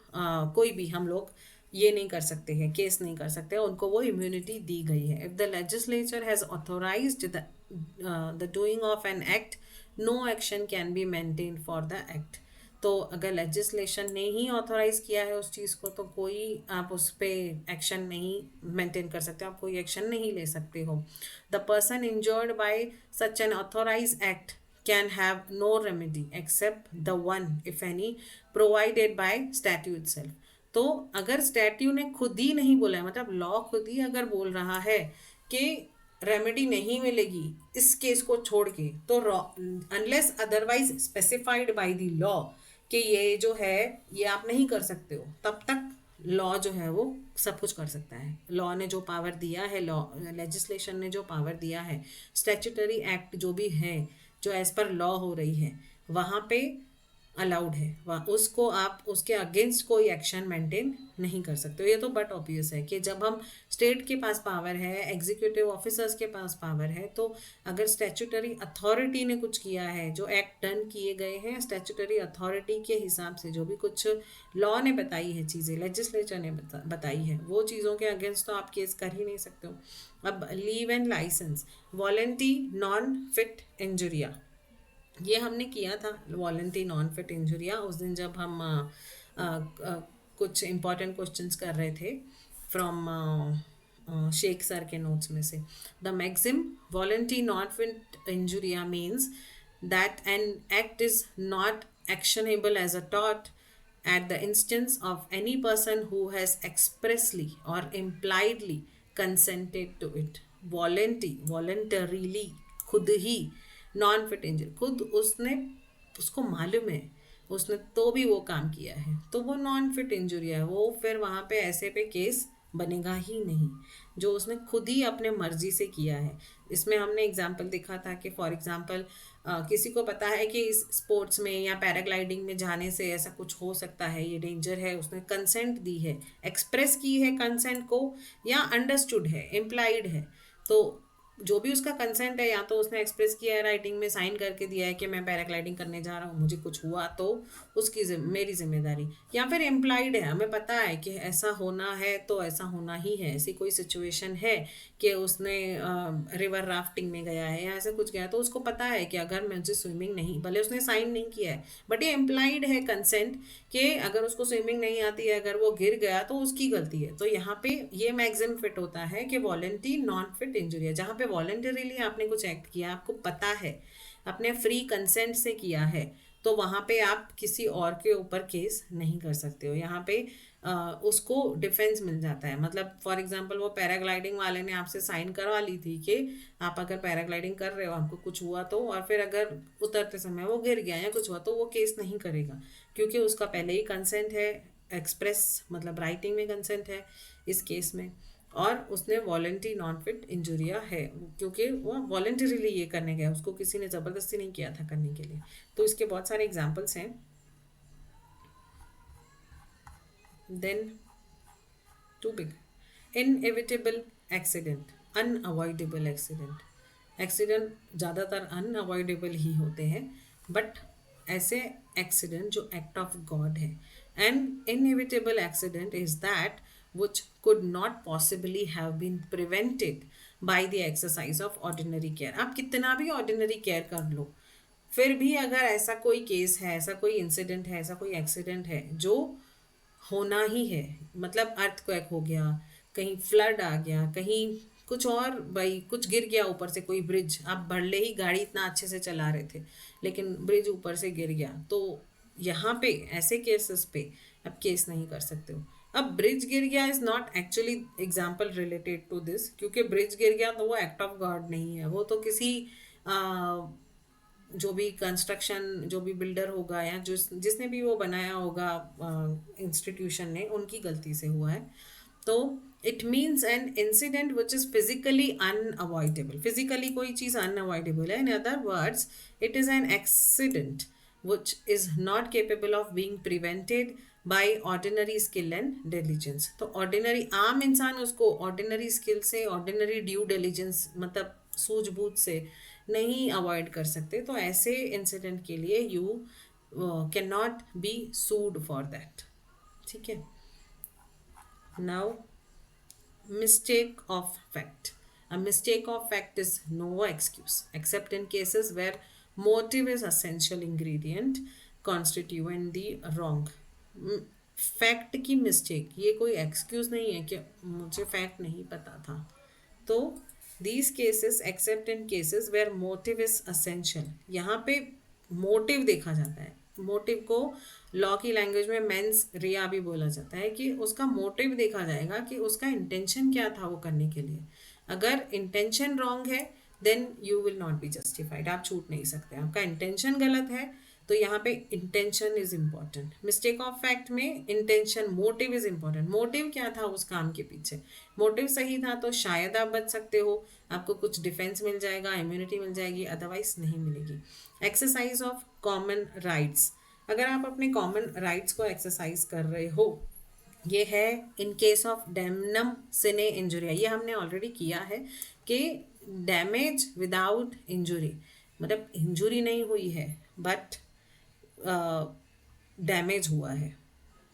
कोई भी, हम लोग ये नहीं कर सकते हैं, केस नहीं कर सकते, उनको वो इम्यूनिटी दी गई है। If the legislature has authorised the doing of an act, no action can be maintain for the act. तो अगर लेजिस्लेशन ने ही ऑथोराइज किया है उस चीज़ को तो कोई आप उस पर एक्शन नहीं मेंटेन कर सकते, आप कोई एक्शन नहीं ले सकते हो। The person injured by such an authorise act can have no remedy except the one if any provided by statute itself. तो अगर स्टैट्यू ने खुद ही नहीं बोला है, मतलब लॉ खुद ही अगर बोल रहा है कि रेमेडी नहीं मिलेगी इस केस को छोड़ के, तो unless otherwise specified by the law कि ये जो है ये आप नहीं कर सकते हो, तब तक लॉ जो है वो सब कुछ कर सकता है। लॉ ने जो पावर दिया है, लॉ लेजिस्लेशन ने जो पावर दिया है, स्टैट्यूटरी एक्ट जो भी है जो एज पर लॉ हो रही है वहाँ पे अलाउड है, वहाँ उसको आप उसके अगेंस्ट कोई एक्शन मेंटेन नहीं कर सकते हो। ये तो बट ऑब्वियस है कि जब हम स्टेट के पास पावर है, एग्जीक्यूटिव ऑफिसर्स के पास पावर है, तो अगर स्टैच्यूटरी अथॉरिटी ने कुछ किया है, जो एक्ट डन किए गए हैं स्टैच्यूटरी अथॉरिटी के हिसाब से, जो भी कुछ लॉ ने बताई है चीज़ें, लेजिस्लेचर ने बताई है, वो चीज़ों के अगेंस्ट तो आप केस कर ही नहीं सकते हो। अब लीव एंड लाइसेंस, वॉलेंटी नॉन फिट इंजुरिया, ये हमने किया था वॉलेंटी नॉन फिट इंजुरिया उस दिन जब हम कुछ इंपॉर्टेंट क्वेश्चंस कर रहे थे फ्रॉम शेख सर के नोट्स में से। द मैक्सिम वॉलेंटी नॉट विथ इंजुरिया means that an act is not actionable as a tort at the instance of any person who has expressly or impliedly consented to it। voluntarily, खुद ही, नॉन फिट इंजरी, खुद उसने, उसको मालूम है, उसने तो भी वो काम किया है, तो वो नॉन फिट इंजुरी है। वो फिर वहाँ पे ऐसे पे केस बनेगा ही नहीं, जो उसने खुद ही अपने मर्जी से किया है। इसमें हमने एग्जाम्पल देखा था कि फॉर एग्जाम्पल किसी को पता है कि इस स्पोर्ट्स में या पैराग्लाइडिंग में जाने से ऐसा कुछ हो सकता है, ये डेंजर है, उसने कंसेंट दी है, एक्सप्रेस की है कंसेंट को, या अंडरस्टूड है, इम्प्लाइड है। तो जो भी उसका कंसेंट है, या तो उसने एक्सप्रेस किया है राइटिंग में, साइन करके दिया है कि मैं पैराग्लाइडिंग करने जा रहा हूँ, मुझे कुछ हुआ तो उसकी मेरी जिम्मेदारी, या फिर इम्प्लाइड है, हमें पता है कि ऐसा होना है तो ऐसा होना ही है। ऐसी कोई सिचुएशन है कि उसने रिवर राफ्टिंग में गया है या ऐसा कुछ गया, तो उसको पता है कि अगर मुझे स्विमिंग नहीं, भले उसने साइन नहीं किया है, बट ये इम्प्लाइड है कंसेंट कि अगर उसको स्विमिंग नहीं आती है, अगर वो गिर गया तो उसकी गलती है। तो यहाँ पे ये मैक्सिम फिट होता है कि वॉलेंटी नॉन फिट इंजुरी है। जहाँ पे वॉलेंटरीली आपने कुछ एक्ट किया, आपको पता है, अपने फ्री कंसेंट से किया है, तो वहाँ पे आप किसी और के ऊपर केस नहीं कर सकते हो। यहाँ पे उसको डिफेंस मिल जाता है। मतलब फॉर एग्जांपल वो पैराग्लाइडिंग वाले ने आपसे साइन करवा ली थी कि आप अगर पैराग्लाइडिंग कर रहे हो, आपको कुछ हुआ तो, और फिर अगर उतरते समय वो गिर गया या कुछ हुआ, तो वो केस नहीं करेगा, क्योंकि उसका पहले ही कंसेंट है, एक्सप्रेस मतलब राइटिंग में कंसेंट है इस केस में, और उसने वॉलेंटरी नॉन फिट इंजुरिया है, क्योंकि वो वॉलेंटरीली ये करने गया, उसको किसी ने ज़बरदस्ती नहीं किया था करने के लिए। तो इसके बहुत सारे एग्जाम्पल्स हैं। Then two big, inevitable accident, unavoidable accident. Accident ज़्यादातर अनअवॉइडेबल ही होते हैं, बट ऐसे एक्सीडेंट जो एक्ट ऑफ गॉड है। And inevitable accident is that which could not possibly have been prevented by the exercise of ordinary care। आप कितना भी ऑर्डिनरी केयर कर लो, फिर भी अगर ऐसा कोई केस है, ऐसा कोई इंसिडेंट है, ऐसा कोई एक्सीडेंट है जो होना ही है, मतलब अर्थक्वेक हो गया, कहीं फ्लड आ गया, कहीं कुछ और, भाई कुछ गिर गया ऊपर से, कोई ब्रिज, आप भले ही गाड़ी इतना अच्छे से चला रहे थे लेकिन ब्रिज ऊपर से गिर गया, तो यहाँ पे ऐसे केसेस पे आप केस नहीं कर सकते हो। अब ब्रिज गिर गया is not actually example related to this, क्योंकि ब्रिज गिर गया तो वो एक्ट ऑफ गॉड नहीं है, वो तो किसी जो भी कंस्ट्रक्शन, जो भी बिल्डर होगा या जिसने भी वो बनाया होगा इंस्टीट्यूशन ने, उनकी गलती से हुआ है। तो it means an incident which is physically unavoidable. Physically कोई चीज़ अनअवॉइडेबल है, इन other words it is an accident which is not capable of being prevented by ordinary skill and diligence। तो ordinary आम इंसान उसको ordinary skill से, ordinary due diligence मतलब सूझबूझ से नहीं अवॉइड कर सकते। तो ऐसे इंसिडेंट के लिए you can not be sued for that. ठीक है। Now mistake of fact, a mistake of fact is no excuse except in cases where motive is essential ingredient constituent the wrong। Fact की mistake ये कोई excuse नहीं है कि मुझे fact नहीं पता था। तो these cases except in cases where motive is essential, यहाँ पे मोटिव देखा जाता है। मोटिव को लॉ की लैंग्वेज में मेंस रिया भी बोला जाता है, कि उसका मोटिव देखा जाएगा कि उसका इंटेंशन क्या था वो करने के लिए। अगर इंटेंशन रॉन्ग है then you will not be justified, आप छूट नहीं सकते। आपका इंटेंशन गलत है तो यहाँ पे intention is important. Mistake of fact में intention, motive is important. Motive क्या था उस काम के पीछे, मोटिव सही था तो शायद आप बच सकते हो, आपको कुछ डिफेंस मिल जाएगा, इम्यूनिटी मिल जाएगी, अदरवाइज नहीं मिलेगी। एक्सरसाइज ऑफ कॉमन राइट्स, अगर आप अपने कॉमन राइट्स को एक्सरसाइज कर रहे हो, ये है इन केस ऑफ डैमनम सिने इंजुरिया। ये हमने ऑलरेडी किया है कि डैमेज विदाउट इंजुरी, मतलब इंजुरी नहीं हुई है बट डैमेज हुआ है।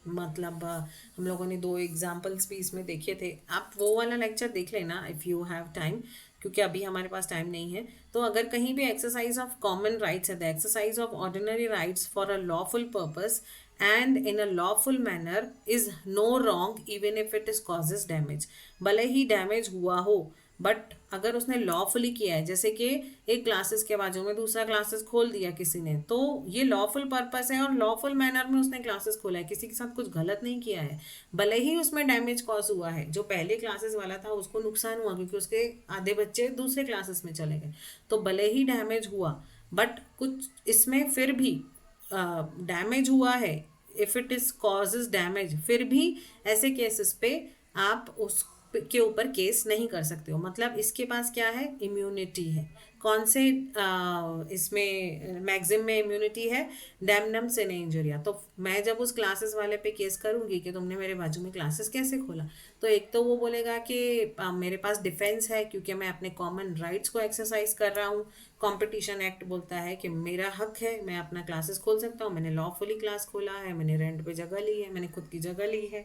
मतलब हम लोगों ने दो एग्जाम्पल्स भी इसमें देखे थे, आप वो वाला लेक्चर देख लेना इफ़ यू हैव टाइम, क्योंकि अभी हमारे पास टाइम नहीं है। तो अगर कहीं भी एक्सरसाइज ऑफ कॉमन राइट्स है, the exercise of ordinary rights for a lawful purpose and in a lawful manner is no wrong even if it is causes damage. भले ही डैमेज हुआ हो, बट अगर उसने लॉफुली किया है, जैसे कि एक क्लासेस के बाजू में दूसरा क्लासेस खोल दिया किसी ने, तो ये लॉफुल पर्पस है और लॉफुल मैनर में उसने क्लासेस खोला है, किसी के साथ कुछ गलत नहीं किया है। भले ही उसमें डैमेज कॉज हुआ है, जो पहले क्लासेस वाला था उसको नुकसान हुआ क्योंकि उसके आधे बच्चे दूसरे क्लासेस में चले गए, तो भले ही डैमेज हुआ, बट कुछ इसमें फिर भी डैमेज हुआ है, if it is causes damage, फिर भी ऐसे केसेस पे आप उस के ऊपर केस नहीं कर सकते हो। मतलब इसके पास क्या है, इम्यूनिटी है। कौन से इसमें मैक्सिम में इम्यूनिटी है, डैमनम से नहीं इंजुरिया। तो मैं जब उस क्लासेस वाले पे केस करूंगी कि तुमने मेरे बाजू में क्लासेस कैसे खोला, तो एक तो वो बोलेगा कि मेरे पास डिफेंस है क्योंकि मैं अपने कॉमन राइट्स को एक्सरसाइज कर रहा हूँ। कंपटीशन एक्ट बोलता है कि मेरा हक है, मैं अपना क्लासेस खोल सकता हूँ, मैंने लॉफुली क्लास खोला है, मैंने रेंट पे जगह ली है, मैंने खुद की जगह ली है,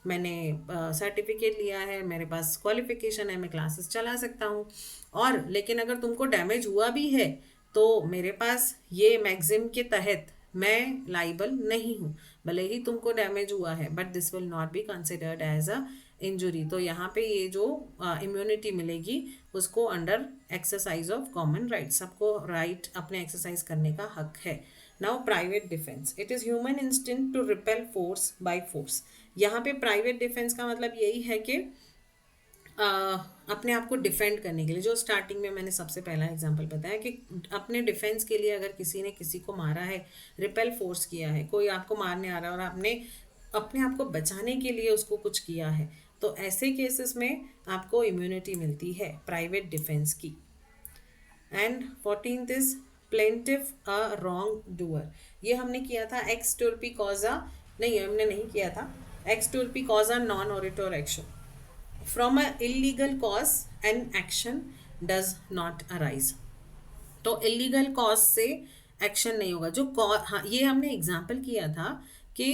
मैंने सर्टिफिकेट लिया है, मेरे पास क्वालिफिकेशन है, मैं क्लासेस चला सकता हूँ। और लेकिन अगर तुमको डैमेज हुआ भी है तो मेरे पास ये मैक्सिम के तहत मैं लाइबल नहीं हूँ। भले ही तुमको डैमेज हुआ है, but this will not be considered as a injury. तो यहाँ पे ये जो इम्यूनिटी मिलेगी उसको under exercise of common right, सबको राइट अपने एक्सरसाइज करने का हक है। Now private defence, it is human instinct to repel force by force. यहाँ पे प्राइवेट डिफेंस का मतलब यही है कि अपने आप को डिफेंड करने के लिए, जो स्टार्टिंग में मैंने सबसे पहला एग्जांपल बताया कि अपने डिफेंस के लिए अगर किसी ने किसी को मारा है, रिपेल फोर्स किया है, कोई आपको मारने आ रहा है और आपने अपने आप को बचाने के लिए उसको कुछ किया है, तो ऐसे केसेस में आपको इम्यूनिटी मिलती है प्राइवेट डिफेंस की। And 14th is plaintiff a wrong doer. ये हमने किया था एक्स टुर्पी कॉजा, नहीं हमने नहीं किया था, एक्स टुर्पी कॉजा नॉन ऑरिटोर एक्शन from a illegal cause an action does not arise। तो इलीगल कॉज से एक्शन नहीं होगा। जो कॉज, हाँ ये हमने एग्जाम्पल किया था कि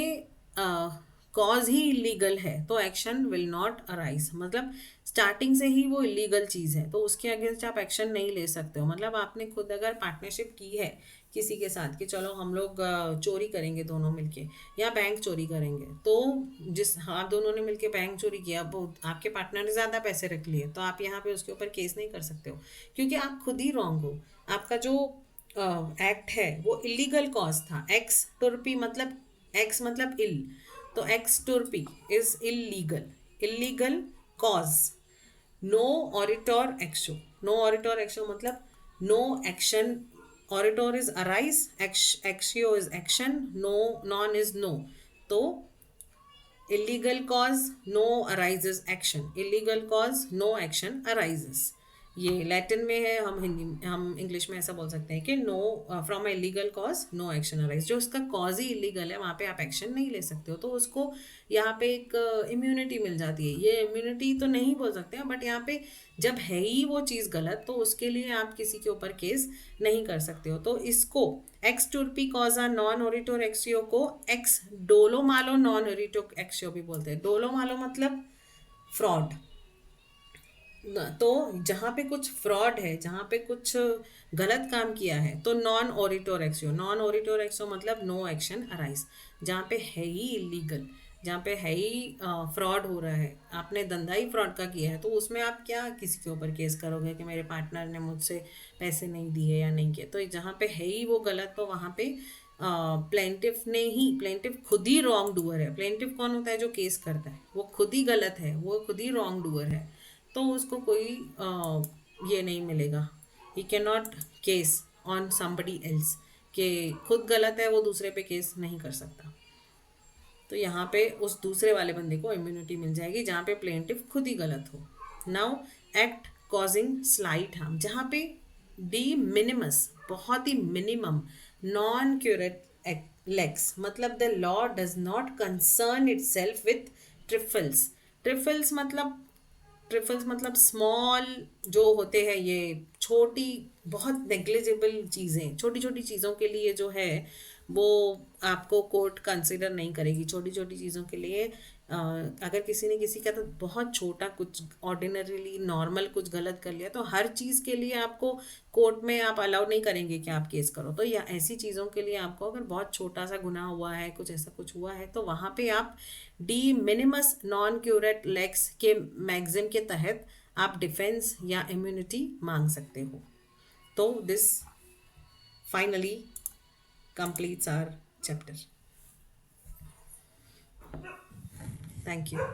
कॉज ही इलीगल है तो एक्शन विल नॉट अराइज, मतलब स्टार्टिंग से ही वो इलीगल चीज़ है तो उसके अगेंस्ट आप एक्शन नहीं ले सकते हो। मतलब आपने खुद अगर पार्टनरशिप की है किसी के साथ कि चलो हम लोग चोरी करेंगे दोनों मिलके या बैंक चोरी करेंगे, तो जिस आप दोनों ने मिलके बैंक चोरी किया, वो आपके पार्टनर ने ज़्यादा पैसे रख लिए, तो आप यहाँ पे उसके ऊपर केस नहीं कर सकते हो क्योंकि आप खुद ही रॉन्ग हो। आपका जो एक्ट है वो इलीगल कॉज था। एक्स टुर्पी मतलब, एक्स मतलब इल, तो एक्स टुर्पी इज इलीगल, इलीगल कॉज। नो ऑरिटोर एक्शो, नो ऑरिटोर एक्शो मतलब नो एक्शन, ऑरिटोर इज अराइज, एक्शियो इज एक्शन, नो नॉन इज नो। तो illegal cause no arises action, illegal cause no action arises। ये लैटिन में है, हम हिंदी हम इंग्लिश में ऐसा बोल सकते हैं कि no from a illegal cause no action arise. जो उसका कॉज ही इलीगल है वहाँ पे आप एक्शन नहीं ले सकते हो, तो उसको यहाँ पे एक इम्यूनिटी मिल जाती है। ये इम्यूनिटी तो नहीं बोल सकते हैं, बट यहाँ पे जब है ही वो चीज़ गलत तो उसके लिए आप किसी के ऊपर केस नहीं कर सकते हो। तो इसको एक्स टुर्पी कॉजा नॉन ओरिटोर एक्सियो को एक्स डोलो मालो नॉन ओरिटो एक्सियो भी बोलते हैं। डोलो मालो मतलब फ्रॉड, तो जहाँ पे कुछ फ्रॉड है, जहाँ पे कुछ गलत काम किया है, तो नॉन ओरिटोर एक्सियो, नॉन ओरिटोर एक्सियो मतलब नो एक्शन अराइज। जहाँ पे है ही इलीगल, जहाँ पे है ही फ्रॉड हो रहा है, आपने धंधा ही फ्रॉड का किया है, तो उसमें आप क्या किसी के ऊपर केस करोगे कि मेरे पार्टनर ने मुझसे पैसे नहीं दिए या नहीं किए। तो जहाँ पे है ही वो गलत, तो वहाँ पे प्लेंटिफ ने ही, प्लेंटिफ खुद ही रॉन्ग डूअर है। प्लेंटिफ कौन होता है, जो केस करता है, वो खुद ही गलत है, वो खुद ही रॉन्ग डूअर है, तो उसको कोई ये नहीं मिलेगा। He can not case on somebody else, कि खुद गलत है वो दूसरे पे केस नहीं कर सकता। तो यहाँ पे उस दूसरे वाले बंदे को इम्यूनिटी मिल जाएगी जहाँ पे प्लेंटिफ खुद ही गलत हो। Now act causing slight harm, जहाँ पे डी मिनिमस बहुत ही मिनिमम, नॉन क्यूरेट लेक्स मतलब the law does not concern it self with trifles. Trifles मतलब, ट्रिफल्स मतलब स्मॉल जो होते हैं, ये छोटी बहुत नेग्लिजिबल चीज़ें, छोटी छोटी चीज़ों के लिए जो है वो आपको कोर्ट कंसिडर नहीं करेगी। छोटी छोटी चीज़ों के लिए अगर किसी ने किसी का तो बहुत छोटा कुछ ऑर्डिनरीली नॉर्मल कुछ गलत कर लिया तो हर चीज़ के लिए आपको कोर्ट में आप अलाउ नहीं करेंगे कि आप केस करो। तो या ऐसी चीज़ों के लिए आपको अगर बहुत छोटा सा गुनाह हुआ है, कुछ ऐसा कुछ हुआ है, तो वहाँ पे आप डी मिनिमस नॉन क्यूरेट लेक्स के मैगजिम के तहत आप डिफेंस या इम्यूनिटी मांग सकते हो। तो this finally completes our chapter. Thank you.